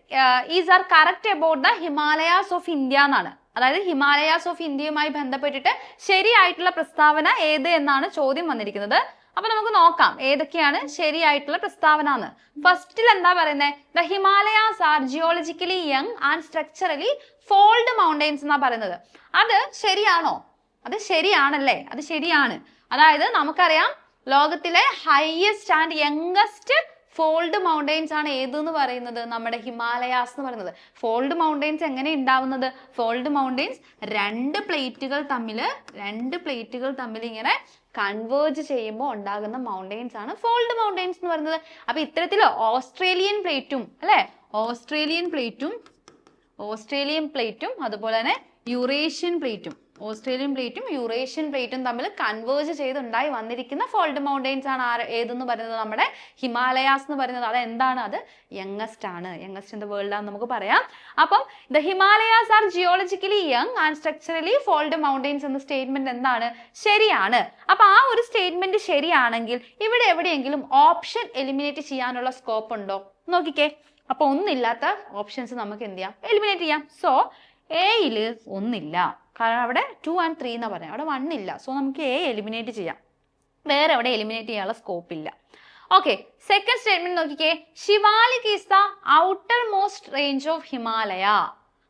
is are correct about the Himalayas of India എന്നാണ്. അതായത് ഹിമാലയാസ് ഓഫ് ഇന്ത്യയുമായി ബന്ധപ്പെട്ടിട്ട് ശരിയായിട്ടുള്ള പ്രസ്താവന ഏത് എന്നാണ് ചോദ്യം വന്നിരിക്കുന്നത്. അപ്പൊ നമുക്ക് നോക്കാം ഏതൊക്കെയാണ് ശരിയായിട്ടുള്ള പ്രസ്താവന എന്ന്. ഫസ്റ്റിൽ എന്താ പറയുന്നത്? The Himalayas are geologically young and structurally fold mountains എന്നാ പറയുന്നത്. അത് ശരിയാണോ? അത് ശരിയാണല്ലേ? അത് ശരിയാണ്. അതായത് നമുക്കറിയാം ലോകത്തിലെ highest and youngest fold mountains ആണ് ഏതെന്ന് പറയുന്നത്? നമ്മുടെ ഹിമാലയാസ് എന്ന് പറയുന്നത്. ഫോൾഡ് മൗണ്ടെയ്ൻസ് എങ്ങനെ ഉണ്ടാവുന്നത്? ഫോൾഡ് മൗണ്ടെയ്ൻസ് രണ്ട് പ്ലേറ്റുകൾ തമ്മിൽ ഇങ്ങനെ കൺവേർജ് ചെയ്യുമ്പോൾ ഉണ്ടാകുന്ന മൗണ്ടെയ്ൻസ് ആണ് ഫോൾഡ് മൗണ്ടെയ്ൻസ് എന്ന് പറയുന്നത്. അപ്പൊ ഇത്തരത്തിൽ ഓസ്ട്രേലിയൻ പ്ലേറ്റും അതുപോലെ തന്നെ യൂറേഷ്യൻ പ്ലേറ്റും തമ്മിൽ കൺവേർജ് ചെയ്തുണ്ടായി വന്നിരിക്കുന്ന ഫോൾഡ് മൗണ്ടെയ്ൻസ് ആണ് ഏതെന്ന് പറയുന്നത്? നമ്മുടെ ഹിമാലയാസ് എന്ന് പറയുന്നത്. അത് എന്താണ്? അത് യങ്ങസ്റ്റ് ആണ്. യങ്ങസ്റ്റ് ഇൻ ദ വേൾഡ് ആണെന്ന് നമുക്ക് പറയാം. അപ്പം the Himalayas are geologically young and structurally fold mountains എന്ന സ്റ്റേറ്റ്മെന്റ് എന്താണ്? ശരിയാണ്. അപ്പൊ ആ ഒരു സ്റ്റേറ്റ്മെന്റ് ശരിയാണെങ്കിൽ ഇവിടെ എവിടെയെങ്കിലും ഓപ്ഷൻ എലിമിനേറ്റ് ചെയ്യാനുള്ള സ്കോപ്പ് ഉണ്ടോ? നോക്കിക്കേ, അപ്പോൾ ഒന്നില്ലാത്ത ഓപ്ഷൻസ് നമുക്ക് എന്ത് ചെയ്യാം, എലിമിനേറ്റ് ചെയ്യാം. സോ എയിൽ ഒന്നില്ല, കാരണം അവിടെ 2 and 3 എന്നാ പറയാം, അവിടെ 1 ഇല്ല. സോ നമുക്ക് എ എലിമിനേറ്റ് ചെയ്യാം, വേറെ എവിടെ എലിമിനേറ്റ് ചെയ്യാനുള്ള സ്കോപ്പ് ഇല്ല. ഓക്കെ, സെക്കൻഡ് സ്റ്റേറ്റ്മെന്റ് നോക്കിക്കേ. Shivalik is the outer most range of Himalaya.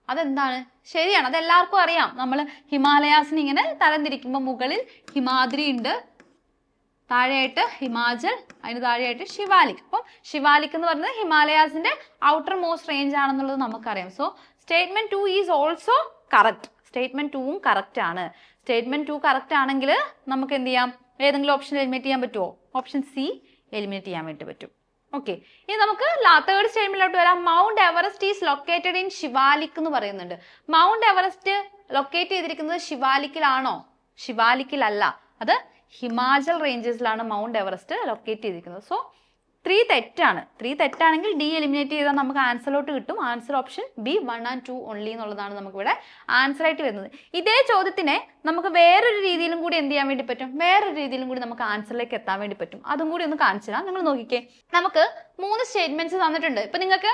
അതെന്താണ്? ശരിയാണ്, അത് എല്ലാവർക്കും അറിയാം. നമ്മൾ ഹിമാലയാസിന് ഇങ്ങനെ തരംതിരിക്കുമ്പോൾ മുകളിൽ ഹിമാദ്രി ഉണ്ട്, താഴെയായിട്ട് ഹിമാചൽ, അതിന് താഴെയായിട്ട് ശിവാലിക്. അപ്പം ശിവാലിക് എന്ന് പറയുന്നത് ഹിമാലയാസിന്റെ ഔട്ടർ മോസ്റ്റ് റേഞ്ച് ആണെന്നുള്ളത് നമുക്കറിയാം. So statement 2 is also correct. Statement 2ഉം കറക്റ്റ് ആണ്. സ്റ്റേറ്റ്മെന്റ് 2 കറക്റ്റ് ആണെങ്കിൽ നമുക്ക് എന്ത് ചെയ്യാം, ഏതെങ്കിലും ഓപ്ഷൻ എലിമിനേറ്റ് ചെയ്യാൻ പറ്റുമോ? ഓപ്ഷൻ സി എലിമിനേറ്റ് ചെയ്യാൻ വേണ്ടി പറ്റും. ഓക്കെ, ഇനി നമുക്ക് തേർഡ് സ്റ്റേറ്റ്മെന്റിലോട്ട് വരാം. Mount Everest is located in Shivalik എന്ന് പറയുന്നുണ്ട്. മൗണ്ട് എവറസ്റ്റ് ലൊക്കേറ്റ് ചെയ്തിരിക്കുന്നത് ശിവാലിക്കിലാണോ? ശിവാലിക്കിലല്ല, അത് ഹിമാചൽ റേഞ്ചസിലാണ് മൗണ്ട് എവറസ്റ്റ് ലൊക്കേറ്റ് ചെയ്തിരിക്കുന്നത്. സോ 3 തെറ്റാണ്. 3 തെറ്റാണെങ്കിൽ ഡി എലിമിനേറ്റ് ചെയ്താൽ നമുക്ക് ആൻസറിലോട്ട് കിട്ടും. Answer option B 1 and 2 only എന്നുള്ളതാണ് നമുക്കിവിടെ ആൻസർ ആയിട്ട് വരുന്നത്. ഇതേ ചോദ്യത്തിനെ നമുക്ക് വേറൊരു രീതിയിലും കൂടി എന്ത് ചെയ്യാൻ വേണ്ടി പറ്റും, വേറൊരു രീതിയിലും കൂടി നമുക്ക് ആൻസറിലേക്ക് എത്താൻ വേണ്ടി പറ്റും. അതും കൂടി ഒന്ന് കാണിച്ചു തരാം. നിങ്ങൾ നോക്കിക്കേ, നമുക്ക് 3 സ്റ്റേറ്റ്മെന്റ്സ് തന്നിട്ടുണ്ട്. ഇപ്പൊ നിങ്ങൾക്ക്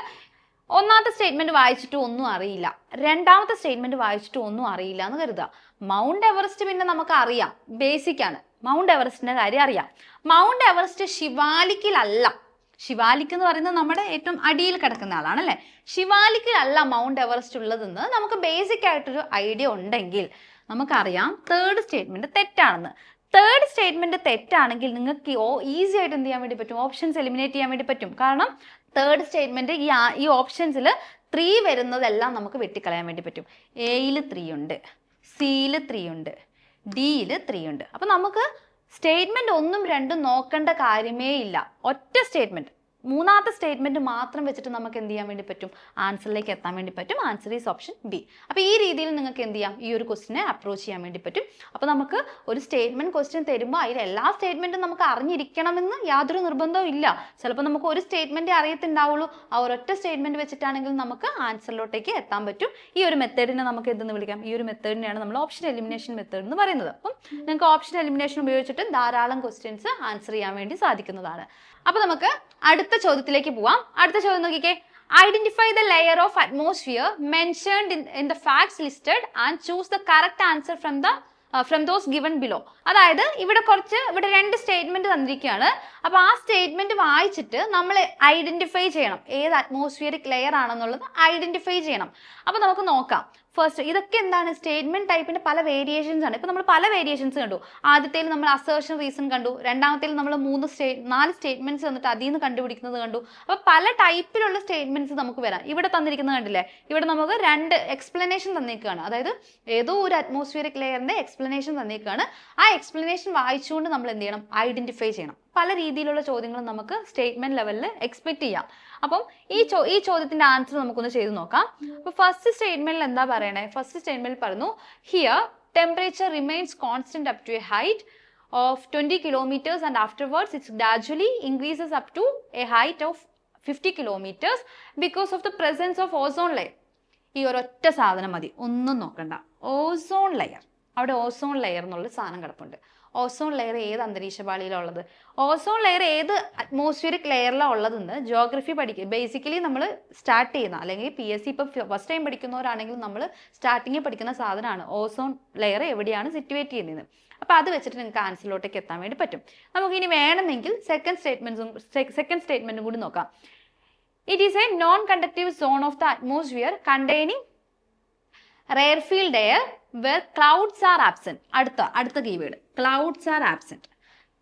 ഒന്നാമത്തെ സ്റ്റേറ്റ്മെന്റ് വായിച്ചിട്ട് ഒന്നും അറിയില്ല, രണ്ടാമത്തെ സ്റ്റേറ്റ്മെന്റ് വായിച്ചിട്ട് ഒന്നും അറിയില്ല എന്ന് കരുതുക. മൗണ്ട് എവറസ്റ്റ് പിന്നെ നമുക്ക് അറിയാം, ബേസിക് ആണ്, മൗണ്ട് എവറസ്റ്റിന്റെ കാര്യം അറിയാം. Mount Everest ശിവാലിക്കിലല്ല. ശിവാലിക് എന്ന് പറയുന്നത് നമ്മുടെ ഏറ്റവും അടിയിൽ കിടക്കുന്ന ആളാണ് അല്ലെ. ശിവാലിക്കിലല്ല മൗണ്ട് എവറസ്റ്റ് ഉള്ളതെന്ന് നമുക്ക് ബേസിക് ആയിട്ടൊരു ഐഡിയ ഉണ്ടെങ്കിൽ നമുക്കറിയാം തേർഡ് സ്റ്റേറ്റ്മെന്റ് തെറ്റാണെന്ന്. തേർഡ് സ്റ്റേറ്റ്മെന്റ് തെറ്റാണെങ്കിൽ നിങ്ങൾക്ക് ഈസി ആയിട്ട് എന്ത് ചെയ്യാൻ വേണ്ടി പറ്റും, ഓപ്ഷൻസ് എലിമിനേറ്റ് ചെയ്യാൻ വേണ്ടി പറ്റും. കാരണം തേർഡ് സ്റ്റേറ്റ്മെന്റ് ഈ ഓപ്ഷൻസിൽ 3 വരുന്നതെല്ലാം നമുക്ക് വെട്ടിക്കളയാൻ വേണ്ടി പറ്റും. എയിൽ 3 ഉണ്ട്, സിയിൽ 3 ഉണ്ട്, ഡിയിൽ 3 ഉണ്ട്. അപ്പൊ നമുക്ക് സ്റ്റേറ്റ്മെന്റ് 1ഉം 2ഉം നോക്കേണ്ട കാര്യമേ ഇല്ല. ഒറ്റ സ്റ്റേറ്റ്മെന്റ്, മൂന്നാമത്തെ സ്റ്റേറ്റ്മെന്റ് മാത്രം വെച്ചിട്ട് നമുക്ക് എന്ത് ചെയ്യാൻ വേണ്ടി പറ്റും, ആൻസറിലേക്ക് എത്താൻ വേണ്ടി പറ്റും. Answer is option B. അപ്പൊ ഈ രീതിയിൽ നിങ്ങൾക്ക് എന്ത് ചെയ്യാം, ഈ ഒരു ക്വസ്റ്റിനെ അപ്രോച്ച് ചെയ്യാൻ വേണ്ടി പറ്റും. അപ്പൊ നമുക്ക് ഒരു സ്റ്റേറ്റ്മെന്റ് ക്വസ്റ്റ്യൻ തരുമ്പോൾ അതിൽ എല്ലാ സ്റ്റേറ്റ്മെന്റും നമുക്ക് അറിഞ്ഞിരിക്കണമെന്ന് യാതൊരു നിർബന്ധവും ഇല്ല. ചിലപ്പോൾ നമുക്ക് ഒരു സ്റ്റേറ്റ്മെന്റ് അറിയത്തുണ്ടാവുള്ളൂ. ആ ഒരൊറ്റ സ്റ്റേറ്റ്മെന്റ് വെച്ചിട്ടാണെങ്കിൽ നമുക്ക് ആൻസറിലോട്ടേക്ക് എത്താൻ പറ്റും. ഈ ഒരു മെത്തേഡിനെ നമുക്ക് എന്തെന്ന് വിളിക്കാം, ഈ ഒരു മെത്തേഡിനെയാണ് നമ്മൾ ഓപ്ഷൻ എലിമിനേഷൻ മെത്തേഡ് എന്ന് പറയുന്നത്. അപ്പം നിങ്ങൾക്ക് ഓപ്ഷൻ എലിമിനേഷൻ ഉപയോഗിച്ചിട്ട് ധാരാളം ക്വസ്റ്റ്യൻസ് ആൻസർ ചെയ്യാൻ വേണ്ടി സാധിക്കുന്നതാണ്. അപ്പൊ നമുക്ക് അടുത്ത ചോദ്യത്തിലേക്ക് പോവാം. അടുത്ത ചോദ്യം നോക്കിക്കേ. Identify the layer of atmosphere mentioned in the facts listed and choose the correct answer from those given below. അതായത് ഇവിടെ 2 സ്റ്റേറ്റ്മെന്റ് തന്നിരിക്കുകയാണ്. അപ്പൊ ആ സ്റ്റേറ്റ്മെന്റ് വായിച്ചിട്ട് നമ്മൾ ഐഡന്റിഫൈ ചെയ്യണം ഏത് അറ്റ്മോസ്ഫിയറിക് ലെയർ ആണെന്നുള്ളത് ഐഡന്റിഫൈ ചെയ്യണം. അപ്പൊ നമുക്ക് നോക്കാം. ഫസ്റ്റ് ഇതൊക്കെ എന്താണ്, സ്റ്റേറ്റ്മെന്റ് ടൈപ്പിന്റെ പല വേരിയേഷൻസ് ആണ്. ഇപ്പൊ നമ്മൾ പല വേരിയേഷൻസ് കണ്ടു. ആദ്യത്തേൽ നമ്മൾ അസേർഷൻ റീസൺ കണ്ടു, രണ്ടാമത്തേൽ നമ്മൾ 4 സ്റ്റേറ്റ്മെന്റ്സ് തന്നിട്ട് അതിൽ നിന്ന് കണ്ടുപിടിക്കുന്നത് കണ്ടു. അപ്പൊ പല ടൈപ്പിലുള്ള സ്റ്റേറ്റ്മെന്റ്സ് നമുക്ക് വരാം. ഇവിടെ തന്നിരിക്കുന്നത് കണ്ടില്ലേ, ഇവിടെ നമുക്ക് 2 എക്സ്പ്ലനേഷൻ തന്നേക്കാണ്. അതായത് ഏതോ ഒരു അറ്റ്മോസ്ഫിയറിക് ലെയറിന്റെ എക്സ്പ്ലനേഷൻ തന്നേക്കാണ്. ആ എക്സ്പ്ലനേഷൻ വായിച്ചുകൊണ്ട് നമ്മൾ എന്ത് ചെയ്യണം, ഐഡന്റിഫൈ ചെയ്യണം. പല രീതിയിലുള്ള ചോദ്യങ്ങൾ നമുക്ക് സ്റ്റേറ്റ്മെന്റ് ലെവലിൽ എക്സ്പെക്ട് ചെയ്യാം. അപ്പം ഈ ചോദ്യത്തിന്റെ ആൻസർ നമുക്കൊന്ന് ചെയ്ത് നോക്കാം. അപ്പൊ ഫസ്റ്റ് സ്റ്റേറ്റ്മെന്റിൽ എന്താ പറയണേ, ഫസ്റ്റ് സ്റ്റേറ്റ്മെന്റിൽ പറഞ്ഞു here temperature remains constant up to a height of 20 kilometers and afterwards it gradually increases up to a height of 50 kilometers because of the presence of ozone layer. ഈ ഒരൊറ്റ സാധനം മതി, ഒന്നും നോക്കണ്ട. ഓസോൺ ലെയർ, അവിടെ ozone layer എന്നുള്ള സാധനം കിടപ്പുണ്ട്. ഓസോൺ ലെയർ ഏത് അന്തരീക്ഷപാളിയിലാണ് ഉള്ളത്, ഓസോൺ ലെയർ ഏത് അറ്റ്മോസ്ഫിയറിക് ലെയറിലാണ് ഉള്ളതെന്ന് ജോഗ്രഫി പഠിക്കുക. ബേസിക്കലി നമ്മൾ സ്റ്റാർട്ട് ചെയ്യുന്ന, അല്ലെങ്കിൽ PSC ഇപ്പം ഫസ്റ്റ് ടൈം പഠിക്കുന്നവരാണെങ്കിൽ നമ്മൾ സ്റ്റാർട്ടിങ്ങിൽ പഠിക്കുന്ന സാധനമാണ് ഓസോൺ ലെയർ എവിടെയാണ് സിറ്റുവേറ്റ് ചെയ്യുന്നത്. അപ്പൊ അത് വെച്ചിട്ട് നിങ്ങൾക്ക് ആൻസറിലോട്ടേക്ക് എത്താൻ വേണ്ടി പറ്റും. നമുക്ക് ഇനി വേണമെങ്കിൽ സെക്കൻഡ് സ്റ്റേറ്റ്മെന്റും കൂടി നോക്കാം. It is A non conductive zone of the atmosphere containing rarefield air where clouds are absent. അടുത്ത keyword clouds R absent.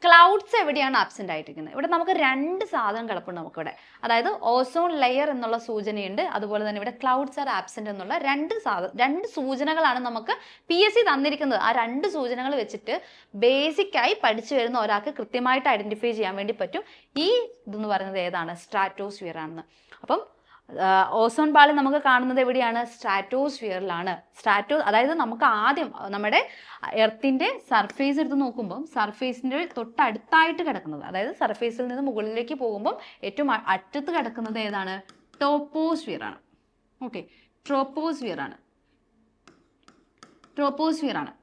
Clouds എവിടെയാണ് ആബ്സെന്റ് ആയിട്ടിരിക്കുന്നത്? ഇവിടെ നമുക്ക് 2 സാധനം കിടപ്പുണ്ട് നമുക്കിവിടെ. അതായത് ഓസോൺ ലെയർ എന്നുള്ള സൂചനയുണ്ട്, അതുപോലെ തന്നെ ഇവിടെ ക്ലൗഡ്സ് ആർ ആബ്സെന്റ് എന്നുള്ള 2 സൂചനകളാണ് നമുക്ക് PSC തന്നിരിക്കുന്നത്. ആ 2 സൂചനകൾ വെച്ചിട്ട് ബേസിക്കായി പഠിച്ചു വരുന്ന ഒരാൾക്ക് കൃത്യമായിട്ട് ഐഡന്റിഫൈ ചെയ്യാൻ വേണ്ടി പറ്റും ഈ ഇതെന്ന് പറയുന്നത് ഏതാണ്, സ്ട്രാറ്റോസ്ഫിയർ ആണെന്ന്. അപ്പം ഓസോൺ പാളി നമുക്ക് കാണുന്നത് എവിടെയാണ്, സ്ട്രാറ്റോസ്ഫിയറിലാണ്. അതായത് നമുക്ക് ആദ്യം നമ്മുടെ എർത്തിന്റെ സർഫേസ് എടുത്ത് നോക്കുമ്പോൾ സർഫേസിന്റെ തൊട്ടടുത്തായിട്ട് കിടക്കുന്നത്, അതായത് സർഫേസിൽ നിന്ന് മുകളിലേക്ക് പോകുമ്പോൾ ഏറ്റവും അറ്റത്ത് കിടക്കുന്നത് ഏതാണ്, ടോപ്പോസ്ഫിയർ ആണ്. ഓക്കെ, ട്രോപ്പോസ്ഫിയർ ആണ്.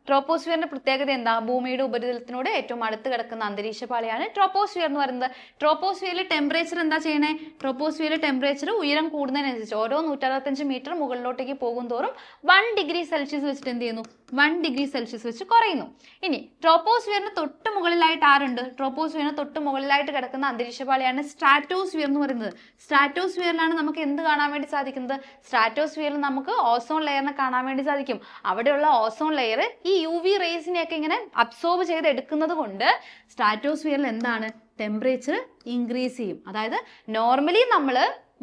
ട്രോപ്പോസ്ഫിയറിന്റെ പ്രത്യേകത എന്താ? ഭൂമിയുടെ ഉപരിതലത്തിനോട് ഏറ്റവും അടുത്ത് കിടക്കുന്ന അന്തരീക്ഷ പാളിയാണ് ട്രോപ്പോസ്ഫിയർ എന്ന് പറയുന്നത്. ട്രോപ്പോസ്ഫിയറിലെ ടെമ്പറേച്ചർ എന്താ ചെയ്യണേ? ട്രോപ്പോസ്ഫിയറിലെ ടെമ്പറേച്ചർ ഉയരം കൂടുന്നതിനനുസരിച്ച് ഓരോ 165 മീറ്റർ മുകളിലോട്ടേക്ക് പോകും തോറും 1 ഡിഗ്രി സെൽഷ്യസ് വെച്ചിട്ട് എന്ത് ചെയ്യുന്നു? 1 ഡിഗ്രി സെൽഷ്യസ് വെച്ച് കുറയുന്നു. ഇനി ട്രോപ്പോസ്ഫിയറിന് തൊട്ട് മുകളിലായിട്ട് ആരുണ്ട്? ട്രോപ്പോസ്ഫിയറിന് തൊട്ട് മുകളിലായിട്ട് കിടക്കുന്ന അന്തരീക്ഷ പാളിയാണ് സ്ട്രാറ്റോസ്ഫിയർ എന്ന് പറയുന്നത്. സ്ട്രാറ്റോസ്ഫിയറിലാണ് നമുക്ക് എന്ത് കാണാൻ വേണ്ടി സാധിക്കുന്നത്? സ്ട്രാറ്റോസ്ഫിയറിൽ നമുക്ക് ഓസോൺ ലെയറിനെ കാണാൻ വേണ്ടി സാധിക്കും. അവിടെയുള്ള ഓസോൺ ലെയർ ഈ UV റേസിനെയൊക്കെ ഇങ്ങനെ അബ്സോർബ് ചെയ്ത് എടുക്കുന്നത് കൊണ്ട് സ്ട്രാറ്റോസ്ഫിയറിൽ എന്താണ്? ടെമ്പറേച്ചർ ഇൻക്രീസ് ചെയ്യും. അതായത് നോർമലി നമ്മൾ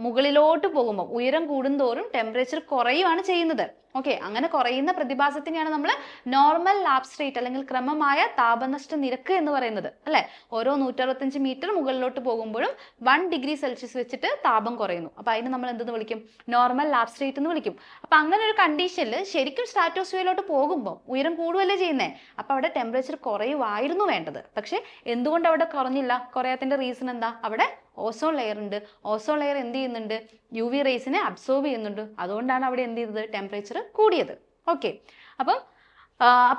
മുകളിലോട്ട് പോകുമ്പോൾ ഉയരം കൂടുന്തോറും ടെമ്പറേച്ചർ കുറയുകയാണ് ചെയ്യുന്നത്. ഓക്കെ, അങ്ങനെ കുറയുന്ന പ്രതിഭാസത്തിനെയാണ് നമ്മൾ നോർമൽ ലാപ്സ് റേറ്റ് അല്ലെങ്കിൽ ക്രമമായ താപനഷ്ട നിരക്ക് എന്ന് പറയുന്നത്, അല്ലെ? ഓരോ 165 മീറ്റർ മുകളിലോട്ട് പോകുമ്പോഴും 1 ഡിഗ്രി സെൽഷ്യസ് വെച്ചിട്ട് താപം കുറയുന്നു. അപ്പൊ അതിന് നമ്മൾ എന്തെന്ന് വിളിക്കും? നോർമൽ ലാപ്സ് റേറ്റ് എന്ന് വിളിക്കും. അപ്പൊ അങ്ങനെ ഒരു കണ്ടീഷനിൽ ശരിക്കും സ്ട്രാറ്റോസ്ഫിയറിലോട്ട് പോകുമ്പോൾ ഉയരം കൂടുകയല്ലേ ചെയ്യുന്നേ? അപ്പൊ അവിടെ ടെമ്പറേച്ചർ കുറയുമായിരുന്നു വേണ്ടത്. പക്ഷെ എന്തുകൊണ്ട് അവിടെ കുറഞ്ഞില്ല? കുറയാത്തിന്റെ റീസൺ എന്താ? അവിടെ ഓസോൺ ലെയർ ഉണ്ട്. ഓസോൺ ലെയർ എന്ത് ചെയ്യുന്നുണ്ട്? UV റേസിനെ അബ്സോർബ് ചെയ്യുന്നുണ്ട്. അതുകൊണ്ടാണ് അവിടെ എന്ത് ചെയ്തത്? ടെമ്പറേച്ചർ കൂടിയത്. ഓക്കെ, അപ്പം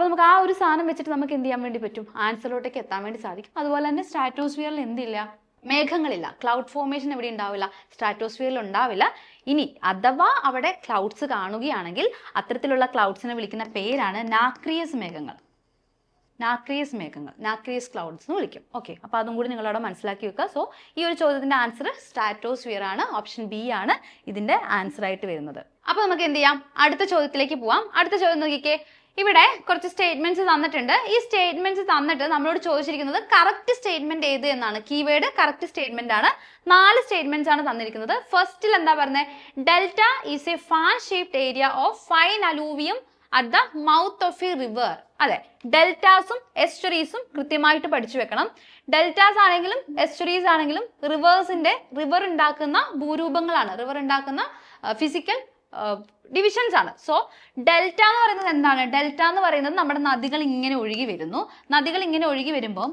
നമുക്ക് ആ ഒരു സാധനം വെച്ചിട്ട് നമുക്ക് എന്ത് ചെയ്യാൻ വേണ്ടി പറ്റും? ആൻസറിലോട്ടേക്ക് എത്താൻ വേണ്ടി സാധിക്കും. അതുപോലെ തന്നെ സ്ട്രാറ്റോസ്ഫിയറിൽ എന്തില്ല? മേഘങ്ങളില്ല. ക്ലൗഡ് ഫോർമേഷൻ എവിടെ ഉണ്ടാവില്ല? സ്ട്രാറ്റോസ്ഫിയറിൽ ഉണ്ടാവില്ല. ഇനി അഥവാ അവിടെ ക്ലൗഡ്സ് കാണുകയാണെങ്കിൽ അത്തരത്തിലുള്ള ക്ലൗഡ്സിനെ വിളിക്കുന്ന പേരാണ് നാക്രിയസ് മേഘങ്ങൾ. നാക്രിയസ് മേഘങ്ങൾ, നാക്രിയസ് ക്ലൗഡ്സ് എന്ന് വിളിക്കും. ഓക്കെ, അപ്പോൾ അതും കൂടി നിങ്ങളവിടെ മനസ്സിലാക്കി വെക്കുക. സോ ഈ ഒരു ചോദ്യത്തിന്റെ ആൻസർ സ്ട്രാറ്റോസ്ഫിയർ ആണ്. ഓപ്ഷൻ ബി ആണ് ഇതിന്റെ ആൻസർ ആയിട്ട് വരുന്നത്. അപ്പൊ നമുക്ക് എന്ത് ചെയ്യാം? അടുത്ത ചോദ്യത്തിലേക്ക് പോവാം. അടുത്ത ചോദ്യം നോക്കിക്കേ. ഇവിടെ കുറച്ച് സ്റ്റേറ്റ്മെന്റ്സ് തന്നിട്ടുണ്ട്. ഈ സ്റ്റേറ്റ്മെന്റ്സ് തന്നിട്ട് നമ്മളോട് ചോദിച്ചിരിക്കുന്നത് കറക്റ്റ് സ്റ്റേറ്റ്മെന്റ് ഏത് എന്നാണ്. കീവേഡ് കറക്റ്റ് സ്റ്റേറ്റ്മെന്റ് ആണ്. 4 സ്റ്റേറ്റ്മെന്റ്സ് ആണ് തന്നിരിക്കുന്നത്. ഫസ്റ്റിൽ എന്താ പറഞ്ഞത്? Delta is A fan shaped area of fine alluvium at the mouth of a river. അതെ, ഡെൽറ്റാസും എസ്റ്ററീസും കൃത്യമായിട്ട് പഠിച്ചു വെക്കണം. ഡെൽറ്റാസ് ആണെങ്കിലും എസ്റ്ററീസ് ആണെങ്കിലും റിവർ ഉണ്ടാക്കുന്ന ഭൂരൂപങ്ങളാണ്, റിവർ ഉണ്ടാക്കുന്ന ഫിസിക്കൽ ഡിവിഷൻസ് ആണ്. സോ ഡെൽറ്റ എന്ന് പറയുന്നത് എന്താണ്? ഡെൽറ്റ എന്ന് പറയുന്നത് നമ്മുടെ നദികൾ ഇങ്ങനെ ഒഴുകി വരുന്നു. നദികൾ ഇങ്ങനെ ഒഴുകി വരുമ്പോൾ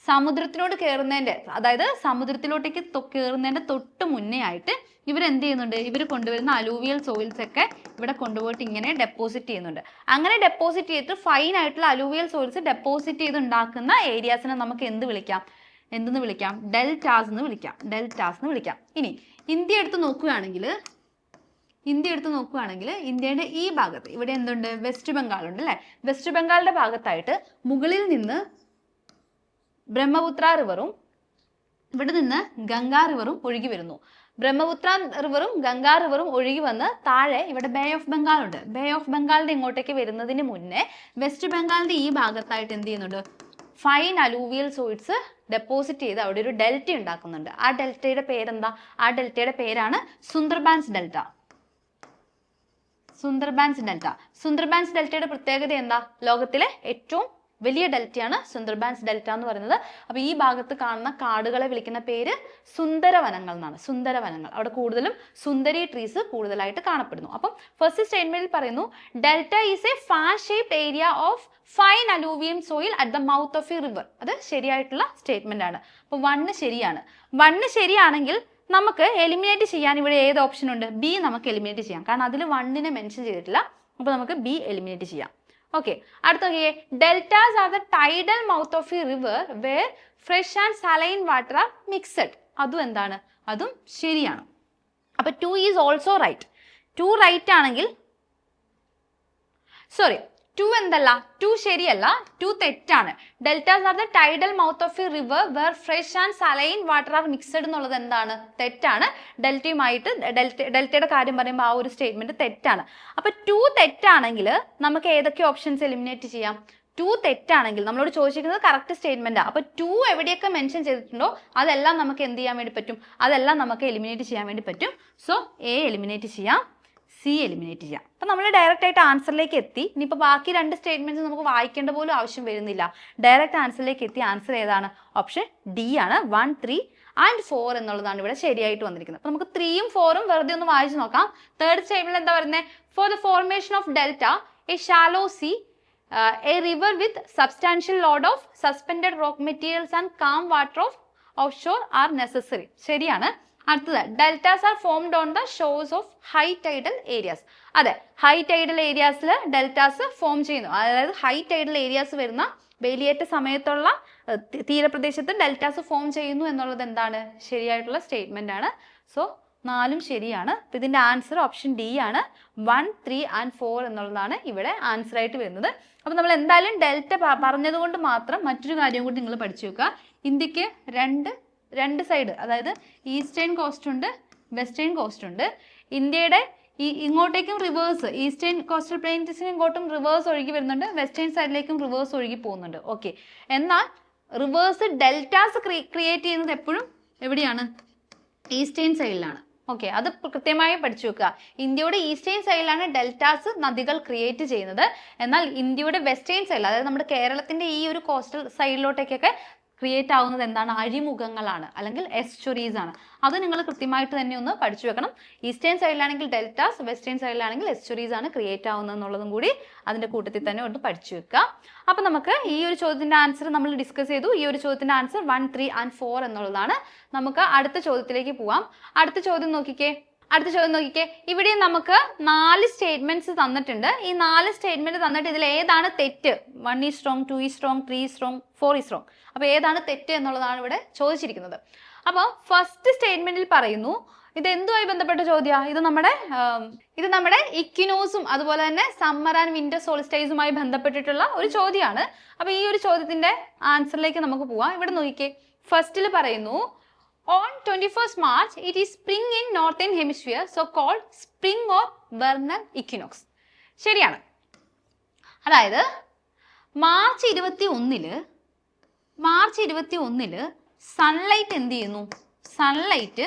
സമുദ്രത്തിനോട് കയറുന്നതിന്റെ, അതായത് സമുദ്രത്തിലോട്ടേക്ക് കയറുന്നതിന്റെ തൊട്ട് മുന്നേ ആയിട്ട് ഇവരെന്ത് ചെയ്യുന്നുണ്ട്? ഇവർ കൊണ്ടുവരുന്ന അലൂവിയൽ സോയിൽസ് ഒക്കെ ഇവിടെ കൊണ്ടുപോയിട്ട് ഇങ്ങനെ ഡെപ്പോസിറ്റ് ചെയ്യുന്നുണ്ട്. അങ്ങനെ ഡെപ്പോസിറ്റ് ചെയ്തിട്ട് ഫൈൻ ആയിട്ടുള്ള അലൂവിയൽ സോയിൽസ് ഡെപ്പോസിറ്റ് ചെയ്ത് ഉണ്ടാക്കുന്ന ഏരിയാസിനെ നമുക്ക് എന്തെന്ന് വിളിക്കാം? ഡെൽറ്റാസ് എന്ന് വിളിക്കാം. ഡെൽറ്റാസ് എന്ന് വിളിക്കാം. ഇനി ഇന്ത്യ എടുത്ത് നോക്കുകയാണെങ്കിൽ ഇന്ത്യയുടെ ഈ ഭാഗത്ത് ഇവിടെ എന്തുണ്ട്? വെസ്റ്റ് ബംഗാൾ ഉണ്ട്, അല്ലെ? വെസ്റ്റ് ബംഗാളിന്റെ ഭാഗത്തായിട്ട് മുകളിൽ നിന്ന് ബ്രഹ്മപുത്ര റിവറും ഇവിടെ നിന്ന് ഗംഗാ റിവറും ഒഴുകി വരുന്നു. ബ്രഹ്മപുത്ര റിവറും ഗംഗാ റിവറും ഒഴുകി വന്ന് താഴെ ഇവിടെ ബേ ഓഫ് ബംഗാൾ ഉണ്ട്. ബേ ഓഫ് ബംഗാളിന്റെ ഇങ്ങോട്ടേക്ക് വരുന്നതിന് മുന്നേ വെസ്റ്റ് ബംഗാളിന്റെ ഈ ഭാഗത്തായിട്ട് എന്ത് ചെയ്യുന്നുണ്ട്? ഫൈൻ അലൂവിയൽ സോയിഡ്സ് ഡെപ്പോസിറ്റ് ചെയ്ത് അവിടെ ഒരു ഡെൽറ്റ ഉണ്ടാക്കുന്നുണ്ട്. ആ ഡെൽറ്റയുടെ പേരെന്താ? ആ ഡെൽറ്റയുടെ പേരാണ് സുന്ദർബാൻസ് ഡെൽറ്റ. സുന്ദർബാൻസ് ഡെൽറ്റയുടെ പ്രത്യേകത എന്താ? ലോകത്തിലെ ഏറ്റവും വലിയ ഡെൽറ്റയാണ് സുന്ദർബാൻസ് ഡെൽറ്റ എന്ന് പറയുന്നത്. അപ്പൊ ഈ ഭാഗത്ത് കാണുന്ന കാടുകളെ വിളിക്കുന്ന പേര് സുന്ദരവനങ്ങൾ എന്നാണ്. സുന്ദരവനങ്ങൾ. അവിടെ കൂടുതലും സുന്ദരി ട്രീസ് കൂടുതലായിട്ട് കാണപ്പെടുന്നു. അപ്പം ഫസ്റ്റ് സ്റ്റേറ്റ്മെന്റിൽ പറയുന്നു delta is A fan shaped area of fine alluvium soil at the mouth of a river. അത് ശരിയായിട്ടുള്ള സ്റ്റേറ്റ്മെന്റ് ആണ്. അപ്പൊ 1 ശരിയാണ്. 1 ശരിയാണെങ്കിൽ നമുക്ക് എലിമിനേറ്റ് ചെയ്യാൻ ഇവിടെ ഏത് ഓപ്ഷൻ ഉണ്ട്? ബി നമുക്ക് എലിമിനേറ്റ് ചെയ്യാം. കാരണം അതിൽ 1 മെൻഷൻ ചെയ്തിട്ടില്ല. അപ്പൊ നമുക്ക് ബി എലിമിനേറ്റ് ചെയ്യാം. ഓക്കെ, അടുത്ത നോക്കിയേ. Deltas are the tidal mouth of a river where fresh and saline water are mixed. അതും എന്താണ്? അതും ശരിയാണ്. അപ്പൊ 2 ഈസ് ഓൾസോ റൈറ്റ്. 2 റൈറ്റ് ആണെങ്കിൽ 2 എന്തല്ല? 2 ശരിയല്ല, 2 തെറ്റാണ്. Deltas are the tidal mouth of a river where fresh and saline water are mixed എന്നുള്ളത് എന്താണ്? തെറ്റാണ്. ഡെൽറ്റയുടെ കാര്യം പറയുമ്പോൾ ആ ഒരു സ്റ്റേറ്റ്മെന്റ് തെറ്റാണ്. അപ്പൊ 2 തെറ്റാണെങ്കിൽ നമുക്ക് ഏതൊക്കെ ഓപ്ഷൻസ് എലിമിനേറ്റ് ചെയ്യാം? 2 തെറ്റാണെങ്കിൽ നമ്മളോട് ചോദിച്ചിരിക്കുന്നത് കറക്റ്റ് സ്റ്റേറ്റ്മെന്റാണ്. അപ്പൊ 2 എവിടെയൊക്കെ മെൻഷൻ ചെയ്തിട്ടുണ്ടോ അതെല്ലാം നമുക്ക് എന്ത് ചെയ്യാൻ വേണ്ടി പറ്റും? അതെല്ലാം നമുക്ക് എലിമിനേറ്റ് ചെയ്യാൻ വേണ്ടി പറ്റും. സോ എ എലിമിനേറ്റ് ചെയ്യാം, സി എലിമിനേറ്റ് ചെയ്യാം. അപ്പൊ നമ്മൾ ഡയറക്റ്റ് ആയിട്ട് ആൻസറിലേക്ക് എത്തി. ഇനിയിപ്പോൾ ബാക്കി 2 സ്റ്റേറ്റ്മെന്റ്സ് നമുക്ക് വായിക്കേണ്ട പോലും ആവശ്യം വരുന്നില്ല. ഡയറക്റ്റ് ആൻസറിലേക്ക് എത്തി. ആൻസർ ഏതാണ്? ഓപ്ഷൻ ഡി ആണ്. 1, 3 ആൻഡ് 4 എന്നുള്ളതാണ് ഇവിടെ ശരിയായിട്ട് വന്നിരിക്കുന്നത്. അപ്പൊ നമുക്ക് 3ഉം 4ഉം വെറുതെ ഒന്ന് വായിച്ചു നോക്കാം. തേർഡ് സ്റ്റേറ്റ്മെന്റ് എന്താ പറയുന്നത്? For the formation of delta a shallow sea a river with substantial load of suspended rock materials and calm water offshore are necessary. ശരിയാണ്. അടുത്തത് deltas are formed on the shores of high tidal areas. അതെ, high tidal ഏരിയാസിൽ deltas form ചെയ്യുന്നു. അതായത് high tidal areas വരുന്ന വേലിയേറ്റ സമയത്തുള്ള തീരപ്രദേശത്ത് deltas form ചെയ്യുന്നു എന്നുള്ളത് എന്താണ്? ശരിയായിട്ടുള്ള സ്റ്റേറ്റ്മെന്റ് ആണ്. സോ 4 ശരിയാണ്. അപ്പൊ ഇതിന്റെ ആൻസർ ഓപ്ഷൻ ഡി ആണ്. 1, 3 and 4 എന്നുള്ളതാണ് ഇവിടെ ആൻസർ ആയിട്ട് വരുന്നത്. അപ്പൊ നമ്മൾ എന്തായാലും ഡെൽറ്റ പറഞ്ഞത് കൊണ്ട് മാത്രം മറ്റൊരു കാര്യം കൂടി നിങ്ങൾ പഠിച്ചു വെക്കുക. ഇന്ത്യക്ക് രണ്ട് സൈഡ്, അതായത് ഈസ്റ്റേൺ കോസ്റ്റ് ഉണ്ട്, വെസ്റ്റേൺ കോസ്റ്റ് ഉണ്ട്. ഇന്ത്യയുടെ ഇങ്ങോട്ടേക്കും റിവേഴ്സ്, ഈസ്റ്റേൺ കോസ്റ്റൽ പ്ലെയിൻസിന് ഇങ്ങോട്ടും റിവേഴ്സ് ഒഴുകി വരുന്നുണ്ട്, വെസ്റ്റേൺ സൈഡിലേക്കും റിവേഴ്സ് ഒഴുകി പോകുന്നുണ്ട്. ഓക്കെ, എന്നാൽ റിവേഴ്സ് ഡെൽറ്റാസ് ക്രിയേറ്റ് ചെയ്യുന്നത് എപ്പോഴും എവിടെയാണ്? ഈസ്റ്റേൺ സൈഡിലാണ്. ഓക്കെ, അത് കൃത്യമായി പഠിച്ചു വെക്കുക. ഇന്ത്യയുടെ ഈസ്റ്റേൺ സൈഡിലാണ് ഡെൽറ്റാസ് നദികൾ ക്രിയേറ്റ് ചെയ്യുന്നത്. എന്നാൽ ഇന്ത്യയുടെ വെസ്റ്റേൺ സൈഡിൽ, അതായത് നമ്മുടെ കേരളത്തിന്റെ ഈ ഒരു കോസ്റ്റൽ സൈഡിലോട്ടേക്കൊക്കെ ക്രിയേറ്റ് ആവുന്നത് എന്താണ്? അഴിമുഖങ്ങളാണ്, അല്ലെങ്കിൽ എസ്റ്റുറീസ് ആണ്. അത് നിങ്ങൾ കൃത്യമായിട്ട് തന്നെ ഒന്ന് പഠിച്ചു വെക്കണം. ഈസ്റ്റേൺ സൈഡിലാണെങ്കിൽ ഡെൽറ്റാസ്, വെസ്റ്റേൺ സൈഡിലാണെങ്കിൽ എസ്റ്റുറീസ് ആണ് ക്രിയേറ്റ് ആവുന്നത് എന്നുള്ളതും കൂടി അതിന്റെ കൂട്ടത്തിൽ തന്നെ ഒന്ന് പഠിച്ചു വെക്കുക. അപ്പൊ നമുക്ക് ഈ ഒരു ചോദ്യത്തിന്റെ ആൻസർ നമ്മൾ ഡിസ്കസ് ചെയ്തു. ഈ ഒരു ചോദ്യത്തിന്റെ ആൻസർ 1, 3 and 4 എന്നുള്ളതാണ്. നമുക്ക് അടുത്ത ചോദ്യത്തിലേക്ക് പോവാം. അടുത്ത ചോദ്യം നോക്കിക്കേ. ഇവിടെ നമുക്ക് 4 സ്റ്റേറ്റ്മെന്റ്സ് തന്നിട്ടുണ്ട്. ഈ 4 സ്റ്റേറ്റ്മെന്റ് തന്നിട്ട് ഇതിൽ ഏതാണ് തെറ്റ്? 1 is wrong, 2 is wrong, 3 is wrong, 4 is wrong. അപ്പൊ ഏതാണ് തെറ്റ് എന്നുള്ളതാണ് ഇവിടെ ചോദിച്ചിരിക്കുന്നത്. അപ്പോൾ ഫസ്റ്റ് സ്റ്റേറ്റ്മെന്റിൽ പറയുന്നു, ഇത് എന്തുമായി ബന്ധപ്പെട്ട ചോദ്യമാണ്? ഇത് നമ്മുടെ ഇക്വിനോസും അതുപോലെ തന്നെ സമ്മർ ആൻഡ് വിന്റർ സോൾസ്റ്റൈസുമായി ബന്ധപ്പെട്ടിട്ടുള്ള ഒരു ചോദ്യമാണ്. അപ്പൊ ഈ ഒരു ചോദ്യത്തിന്റെ ആൻസറിലേക്ക് നമുക്ക് പോവാം. ഇവിടെ നോക്കിക്കേ, ഫസ്റ്റിൽ പറയുന്നു, on 21st March, it is spring in northern hemisphere, so called spring or vernal equinox. ശരിയാണ്. അതായത് മാർച്ച് 21 സൺലൈറ്റ് എന്ത് ചെയ്യുന്നു? സൺലൈറ്റ്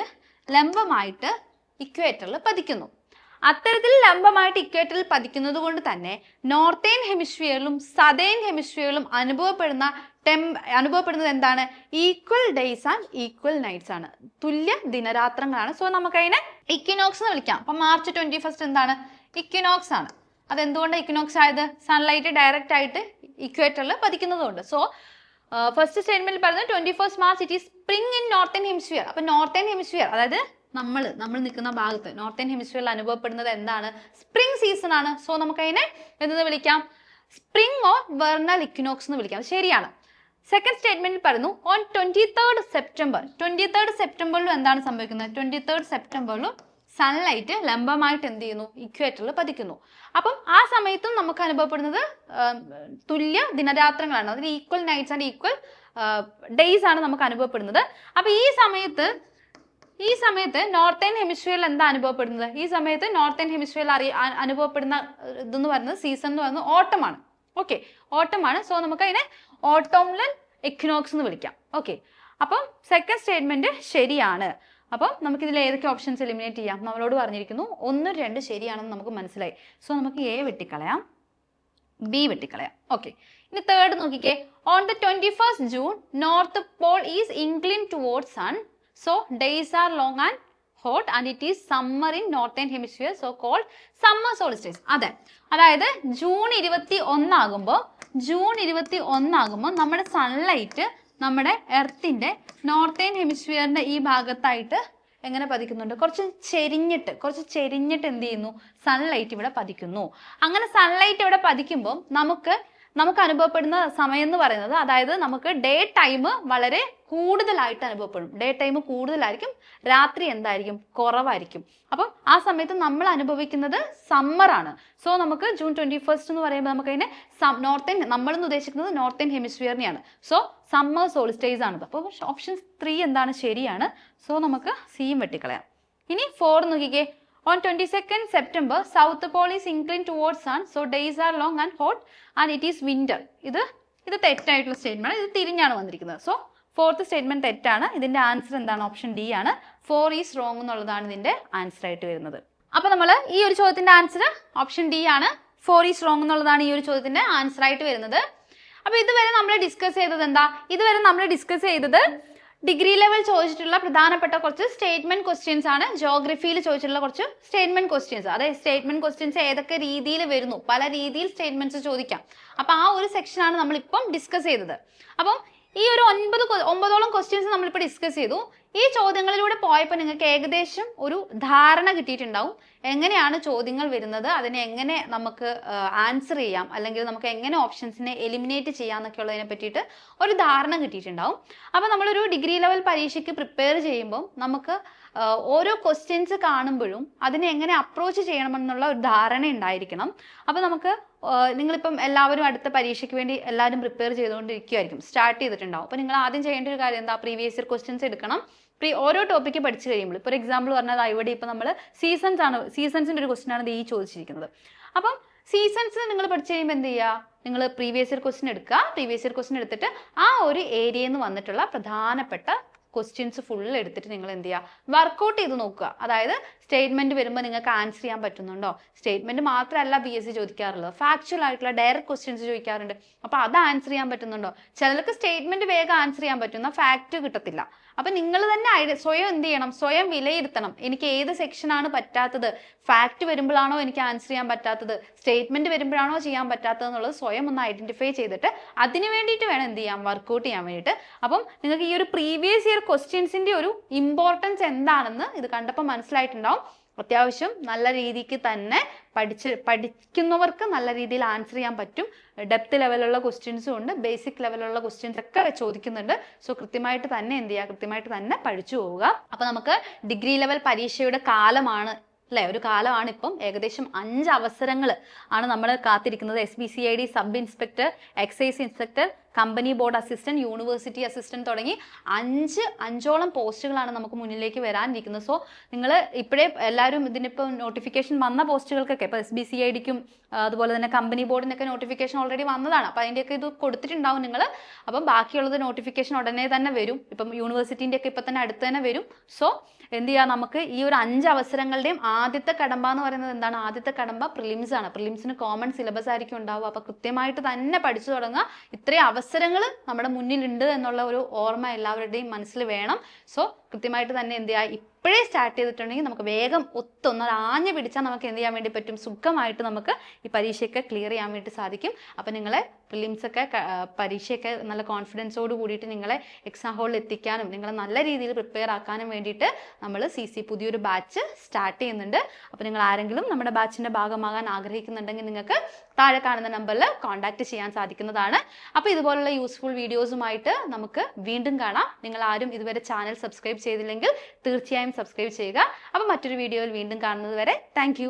ലംബമായിട്ട് ഇക്വേറ്ററിൽ പതിക്കുന്നു. അത്തരത്തിൽ ലംബമായിട്ട് ഇക്വേറ്ററിൽ പതിക്കുന്നത് കൊണ്ട് തന്നെ നോർത്തേൺ ഹെമിസ്ഫിയറിലും സദേൺ ഹെമിസ്ഫിയറിലും അനുഭവപ്പെടുന്നത് എന്താണ്? Equal days and equal nights ആണ്, തുല്യ ദിനരാത്രങ്ങളാണ്. സോ നമുക്കതിനെ ഇക്വിനോക്സ് എന്ന് വിളിക്കാം. അപ്പൊ മാർച്ച് 21 എന്താണ്? ഇക്വിനോക്സ് ആണ്. അതെന്തുകൊണ്ടാണ് ഇക്വിനോക്സ് ആയത്? സൺലൈറ്റ് ഡയറക്റ്റ് ആയിട്ട് ഇക്വേറ്ററിൽ പതിക്കുന്നതുകൊണ്ട്. സോ ഫസ്റ്റ് സ്റ്റേറ്റ്മെന്റിൽ പറയുന്നത് 21st March it is spring in northern hemisphere. അപ്പൊ നോർത്തേൺ ഹെമിസ്ഫിയർ, അതായത് നമ്മൾ നിൽക്കുന്ന ഭാഗത്ത് നോർത്തേൺ ഹെമിസ്ഫിയറിൽ അനുഭവപ്പെടുന്നത് എന്താണ്? സ്പ്രിംഗ് സീസൺ ആണ്. സോ നമുക്കതിനെ എന്തെന്ന് വിളിക്കാം? സ്പ്രിംഗ് ഓർ വെർണൽ ഇക്വിനോക്സ് എന്ന് വിളിക്കാം. ശരിയാണ്. സെക്കൻഡ് സ്റ്റേറ്റ്മെന്റിൽ പറയുന്നു, ഓൺ 23rd സെപ്റ്റംബറിലും എന്താണ് സംഭവിക്കുന്നത്? 23rd സെപ്റ്റംബറിലും സൺലൈറ്റ് ലംബമായിട്ട് എന്ത് ചെയ്യുന്നു? ഇക്വേറ്ററിൽ പതിക്കുന്നു. അപ്പം ആ സമയത്തും നമുക്ക് അനുഭവപ്പെടുന്നത് തുല്യ ദിനരാത്രങ്ങളാണ്. അതിന് equal nights and equal days ആണ് നമുക്ക് അനുഭവപ്പെടുന്നത്. അപ്പൊ ഈ സമയത്ത് നോർത്തേൺ ഹെമിസ്ഫിയറിൽ എന്താ അനുഭവപ്പെടുന്നത്? ഈ സമയത്ത് നോർത്തേൺ ഹെമിസ്ഫിയറിൽ അനുഭവപ്പെടുന്ന ഇതെന്ന് പറയുന്നത് സീസൺ എന്ന് പറയുന്നത് ഓട്ടമാണ്. ഓക്കെ, ഓട്ടമാണ്. സോ നമുക്ക് അതിനെ ഓട്ടോമൽ ഇക്വിനോക്സ് എന്ന് വിളിക്കാം. ഓക്കെ, അപ്പം സെക്കൻഡ് സ്റ്റേറ്റ്മെന്റ് ശരിയാണ്. അപ്പം നമുക്കിതിൽ ഏതൊക്കെ ഓപ്ഷൻസ് എലിമിനേറ്റ് ചെയ്യാം? നമ്മളോട് പറഞ്ഞിരിക്കുന്നു 1, 2 ശരിയാണെന്ന് നമുക്ക് മനസ്സിലായി. സോ നമുക്ക് എ വെട്ടിക്കളയാം, ബി വെട്ടിക്കളയാം. ഓക്കെ, ഇനി തേർഡ് നോക്കിക്കേ. On the 21st June north pole is incline towards sun, so days are long and hot and it is summer in northern hemisphere, so called summer solstice. അതെ, അതായത് June 21 ആകുമ്പോൾ നമ്മുടെ sunlight നമ്മുടെ എർത്തിന്റെ northern ഹെമിസ്ഫിയറിന്റെ ഈ ഭാഗത്തായിട്ട് എങ്ങനെ പതിക്കുന്നുണ്ട്? കുറച്ച് ചെരിഞ്ഞിട്ട് എന്ത് ചെയ്യുന്നു? സൺലൈറ്റ് ഇവിടെ പതിക്കുന്നു. അങ്ങനെ സൺലൈറ്റ് ഇവിടെ പതിക്കുമ്പോൾ നമുക്ക് അനുഭവപ്പെടുന്ന സമയം എന്ന് പറയുന്നത്, അതായത് നമുക്ക് ഡേ ടൈം വളരെ കൂടുതലായിട്ട് അനുഭവപ്പെടും. ഡേ ടൈം കൂടുതലായിരിക്കും, രാത്രി എന്തായിരിക്കും? കുറവായിരിക്കും. അപ്പം ആ സമയത്ത് നമ്മൾ അനുഭവിക്കുന്നത് സമ്മർ ആണ്. സോ നമുക്ക് ജൂൺ 21 എന്ന് പറയുമ്പോൾ നമുക്ക് അതിനെ നമ്മളെന്ന് ഉദ്ദേശിക്കുന്നത് നോർത്തേൺ ഹെമിസ്ഫിയറിനെയാണ്. സോ സമ്മർ സോൾസ്റ്റേസ് ആണ്. അപ്പോൾ ഓപ്ഷൻ 3 എന്താണ്? ശരിയാണ്. സോ നമുക്ക് സിയും വെട്ടിക്കളയാം. ഇനി 4 നോക്കിക്കേ. On 22nd September, South Pole is inclined towards sun, so days are long and hot, and it is winter. ഇത് തെറ്റായിട്ടുള്ള സ്റ്റേറ്റ്മെന്റ്. ഇത് തിരിഞ്ഞാണ് വന്നിരിക്കുന്നത്. സോ 4th സ്റ്റേറ്റ്മെന്റ് തെറ്റാണ്. ഇതിന്റെ ആൻസർ എന്താണ്? ഓപ്ഷൻ ഡി ആണ്. 4 is wrong എന്നുള്ളതാണ് ഇതിന്റെ ആൻസർ ആയിട്ട് വരുന്നത്. അപ്പൊ നമ്മൾ ഈ ഒരു ചോദ്യത്തിന്റെ ആൻസർ ഓപ്ഷൻ ഡി ആണ്. 4 is wrong എന്നുള്ളതാണ് ഈ ഒരു ചോദ്യത്തിന്റെ ആൻസർ ആയിട്ട് വരുന്നത്. അപ്പൊ ഇതുവരെ നമ്മൾ ഡിസ്കസ് ചെയ്തത് ഡിഗ്രി ലെവൽ ചോദിച്ചിട്ടുള്ള പ്രധാനപ്പെട്ട കുറച്ച് സ്റ്റേറ്റ്മെന്റ് ക്വസ്റ്റ്യൻസ് ആണ്. ജോഗ്രഫിയിൽ ചോദിച്ചിട്ടുള്ള കുറച്ച് സ്റ്റേറ്റ്മെന്റ് ക്വസ്റ്റ്യൻസ്. അതായത് സ്റ്റേറ്റ്മെന്റ് ക്വസ്റ്റ്യൻസ് ഏതൊക്കെ രീതിയിൽ വരുന്നു, പല രീതിയിൽ സ്റ്റേറ്റ്മെന്റ്സ് ചോദിക്കാം. അപ്പൊ ആ ഒരു സെക്ഷനാണ് നമ്മൾ ഇപ്പം ഡിസ്കസ് ചെയ്തത്. അപ്പം ഈ ഒരു 9ഓളം ക്വസ്റ്റ്യൻസ് നമ്മളിപ്പോൾ ഡിസ്കസ് ചെയ്തു. ഈ ചോദ്യങ്ങളിലൂടെ പോയപ്പോൾ നിങ്ങൾക്ക് ഏകദേശം ഒരു ധാരണ കിട്ടിയിട്ടുണ്ടാവും എങ്ങനെയാണ് ചോദ്യങ്ങൾ വരുന്നത്, അതിനെ എങ്ങനെ നമുക്ക് ആൻസർ ചെയ്യാം, അല്ലെങ്കിൽ നമുക്ക് എങ്ങനെ ഓപ്ഷൻസിനെ എലിമിനേറ്റ് ചെയ്യാം എന്നൊക്കെ ഉള്ളതിനെ പറ്റിയിട്ട് ഒരു ധാരണ കിട്ടിയിട്ടുണ്ടാവും. അപ്പോൾ നമ്മളൊരു ഡിഗ്രി ലെവൽ പരീക്ഷയ്ക്ക് പ്രിപ്പയർ ചെയ്യുമ്പോൾ നമുക്ക് ഓരോ ക്വസ്റ്റ്യൻസ് കാണുമ്പോഴും അതിനെ എങ്ങനെ അപ്രോച്ച് ചെയ്യണമെന്നുള്ള ഒരു ധാരണ ഉണ്ടായിരിക്കണം. അപ്പോൾ നമുക്ക് നിങ്ങളിപ്പം എല്ലാവരും അടുത്ത പരീക്ഷയ്ക്ക് വേണ്ടി എല്ലാവരും പ്രിപ്പയർ ചെയ്തുകൊണ്ടിരിക്കുമായിരിക്കും, സ്റ്റാർട്ട് ചെയ്തിട്ടുണ്ടാവും. അപ്പോൾ നിങ്ങൾ ആദ്യം ചെയ്യേണ്ട ഒരു കാര്യം എന്താ, പ്രീവിയസ് ഇയർ ക്വസ്റ്റ്യൻസ് എടുക്കണം. ഓരോ ടോപ്പിക്ക് പഠിച്ചു കഴിയുമ്പോൾ, ഇപ്പോൾ ഒരു എക്സാമ്പിൾ പറഞ്ഞത് ഇവിടെ ഇപ്പം നമ്മൾ സീസൺസിൻ്റെ ഒരു ക്വസ്റ്റ്യൻ ആണ് ഈ ചോദിച്ചിരിക്കുന്നത്. അപ്പം സീസൺസ് നിങ്ങൾ പഠിച്ചു കഴിയുമ്പോൾ എന്ത് ചെയ്യുക, നിങ്ങൾ പ്രീവിയസ് ഇയർ ക്വസ്റ്റ്യൻ എടുക്കുക. പ്രീവിയസ് ഇയർ ക്വസ്റ്റ്യൻ എടുത്തിട്ട് ആ ഒരു ഏരിയയിൽ നിന്ന് വന്നിട്ടുള്ള പ്രധാനപ്പെട്ട ക്വസ്റ്റ്യൻസ് ഫുൾ എടുത്തിട്ട് നിങ്ങൾ എന്ത് ചെയ്യുക, വർക്കൗട്ട് ചെയ്ത് നോക്കുക. അതായത് സ്റ്റേറ്റ്മെന്റ് വരുമ്പോൾ നിങ്ങൾക്ക് ആൻസർ ചെയ്യാൻ പറ്റുന്നുണ്ടോ. സ്റ്റേറ്റ്മെന്റ് മാത്രമല്ല BSc ചോദിക്കാറുള്ളത്, ഫാക്ച്വൽ ആയിട്ടുള്ള ഡയറക്റ്റ് ക്വസ്റ്റ്യൻസ് ചോദിക്കാറുണ്ട്. അപ്പോൾ അത് ആൻസർ ചെയ്യാൻ പറ്റുന്നുണ്ടോ. ചിലർക്ക് സ്റ്റേറ്റ്മെന്റ് വേഗം ആൻസർ ചെയ്യാൻ പറ്റുന്ന ഫാക്റ്റ് കിട്ടത്തില്ല. അപ്പം നിങ്ങൾ തന്നെ സ്വയം എന്ത് ചെയ്യണം, സ്വയം വിലയിരുത്തണം. എനിക്ക് ഏത് സെക്ഷനാണ് പറ്റാത്തത്, ഫാക്റ്റ് വരുമ്പോഴാണോ എനിക്ക് ആൻസർ ചെയ്യാൻ പറ്റാത്തത്, സ്റ്റേറ്റ്മെന്റ് വരുമ്പോഴാണോ ചെയ്യാൻ പറ്റാത്തത് എന്നുള്ളത് സ്വയം ഒന്ന് ഐഡന്റിഫൈ ചെയ്തിട്ട് അതിന് വേണ്ടിയിട്ട് വേണം എന്ത് ചെയ്യാം, വർക്കൗട്ട് ചെയ്യാൻ വേണ്ടിയിട്ട്. അപ്പം നിങ്ങൾക്ക് ഈ ഒരു പ്രീവിയസ് ഇയർ ക്വസ്റ്റ്യൻസിന്റെ ഒരു ഇമ്പോർട്ടൻസ് എന്താണെന്ന് ഇത് കണ്ടപ്പോൾ മനസ്സിലായിട്ടുണ്ടാവും. അത്യാവശ്യം നല്ല രീതിക്ക് തന്നെ പഠിക്കുന്നവർക്ക് നല്ല രീതിയിൽ ആൻസർ ചെയ്യാൻ പറ്റും. ഡെപ്ത് ലെവലുള്ള ക്വസ്റ്റ്യൻസും ഉണ്ട്, ബേസിക് ലെവലുള്ള ക്വസ്റ്റ്യൻസ് ഒക്കെ ചോദിക്കുന്നുണ്ട്. സോ കൃത്യമായിട്ട് തന്നെ എന്ത് ചെയ്യുക, കൃത്യമായിട്ട് തന്നെ പഠിച്ചു പോവുക. അപ്പോൾ നമുക്ക് ഡിഗ്രി ലെവൽ പരീക്ഷയുടെ കാലമാണ് അല്ലേ, ഒരു കാലമാണ് ഇപ്പം. ഏകദേശം 5 അവസരങ്ങൾ ആണ് നമ്മൾ കാത്തിരിക്കുന്നത്. SBCID sub inspector, excise inspector, company board assistant, university assistant തുടങ്ങി 5ഓളം പോസ്റ്റുകളാണ് നമുക്ക് മുന്നിലേക്ക് വരാനിരിക്കുന്നത്. സോ നിങ്ങൾ ഇപ്പോഴേ എല്ലാവരും ഇതിനിപ്പോൾ നോട്ടിഫിക്കേഷൻ വന്ന പോസ്റ്റുകൾക്കൊക്കെ, ഇപ്പോൾ SBCIDക്കും അതുപോലെ തന്നെ കമ്പനി ബോർഡിനൊക്കെ നോട്ടിഫിക്കേഷൻ ഓൾറെഡി വന്നതാണ്. അപ്പോൾ അതിൻ്റെയൊക്കെ ഇത് കൊടുത്തിട്ടുണ്ടാവും നിങ്ങൾ. അപ്പം ബാക്കിയുള്ളത് നോട്ടിഫിക്കേഷൻ ഉടനെ തന്നെ വരും. ഇപ്പം യൂണിവേഴ്സിറ്റീൻ്റെ ഒക്കെ ഇപ്പം തന്നെ അടുത്ത് തന്നെ വരും. സോ എന്ത് ചെയ്യുക, നമുക്ക് ഈ ഒരു 5 അവസരങ്ങളുടെയും ആദ്യത്തെ കടമ്പ എന്ന് പറയുന്നത് എന്താണ്, ആദ്യത്തെ കടമ്പ പ്രിലിംസ് ആണ്. പ്രിലിംസിന് കോമൺ സിലബസ് ആയിരിക്കും ഉണ്ടാവുക. അപ്പോൾ കൃത്യമായിട്ട് തന്നെ പഠിച്ചു തുടങ്ങുക. ഇത്രയും അവസരങ്ങൾ നമ്മുടെ മുന്നിലുണ്ട് എന്നുള്ള ഒരു ഓർമ്മ എല്ലാവരുടെയും മനസ്സിൽ വേണം. സോ കൃത്യമായിട്ട് തന്നെ എന്ത് ചെയ്യുക, ഇപ്പോഴേ സ്റ്റാർട്ട് ചെയ്തിട്ടുണ്ടെങ്കിൽ നമുക്ക് വേഗം ഒത്തൊന്ന് ആഞ്ഞു പിടിച്ചാൽ നമുക്ക് എന്ത് ചെയ്യാൻ വേണ്ടി പറ്റും, സുഖമായിട്ട് നമുക്ക് ഈ പരീക്ഷയൊക്കെ ക്ലിയർ ചെയ്യാൻ വേണ്ടി സാധിക്കും. അപ്പം നിങ്ങളെ പ്രിലിംസൊക്കെ പരീക്ഷയൊക്കെ നല്ല കോൺഫിഡൻസോട് കൂടിയിട്ട് നിങ്ങളെ എക്സാം ഹോളിൽ എത്തിക്കാനും നിങ്ങളെ നല്ല രീതിയിൽ പ്രിപ്പയർ ആക്കാനും വേണ്ടിയിട്ട് നമ്മൾ CC പുതിയൊരു ബാച്ച് സ്റ്റാർട്ട് ചെയ്യുന്നുണ്ട്. അപ്പോൾ നിങ്ങൾ ആരെങ്കിലും നമ്മുടെ ബാച്ചിൻ്റെ ഭാഗമാകാൻ ആഗ്രഹിക്കുന്നുണ്ടെങ്കിൽ നിങ്ങൾക്ക് താഴെ കാണുന്ന നമ്പറിൽ കോൺടാക്ട് ചെയ്യാൻ സാധിക്കുന്നതാണ്. അപ്പോൾ ഇതുപോലുള്ള യൂസ്ഫുൾ വീഡിയോസുമായിട്ട് നമുക്ക് വീണ്ടും കാണാം. നിങ്ങൾ ആരും ഇതുവരെ ചാനൽ സബ്സ്ക്രൈബ് ചെയ്തില്ലെങ്കിൽ തീർച്ചയായും സബ്സ്ക്രൈബ് ചെയ്യുക. അപ്പോൾ മറ്റൊരു വീഡിയോയിൽ വീണ്ടും കാണുന്നത് വരെ താങ്ക്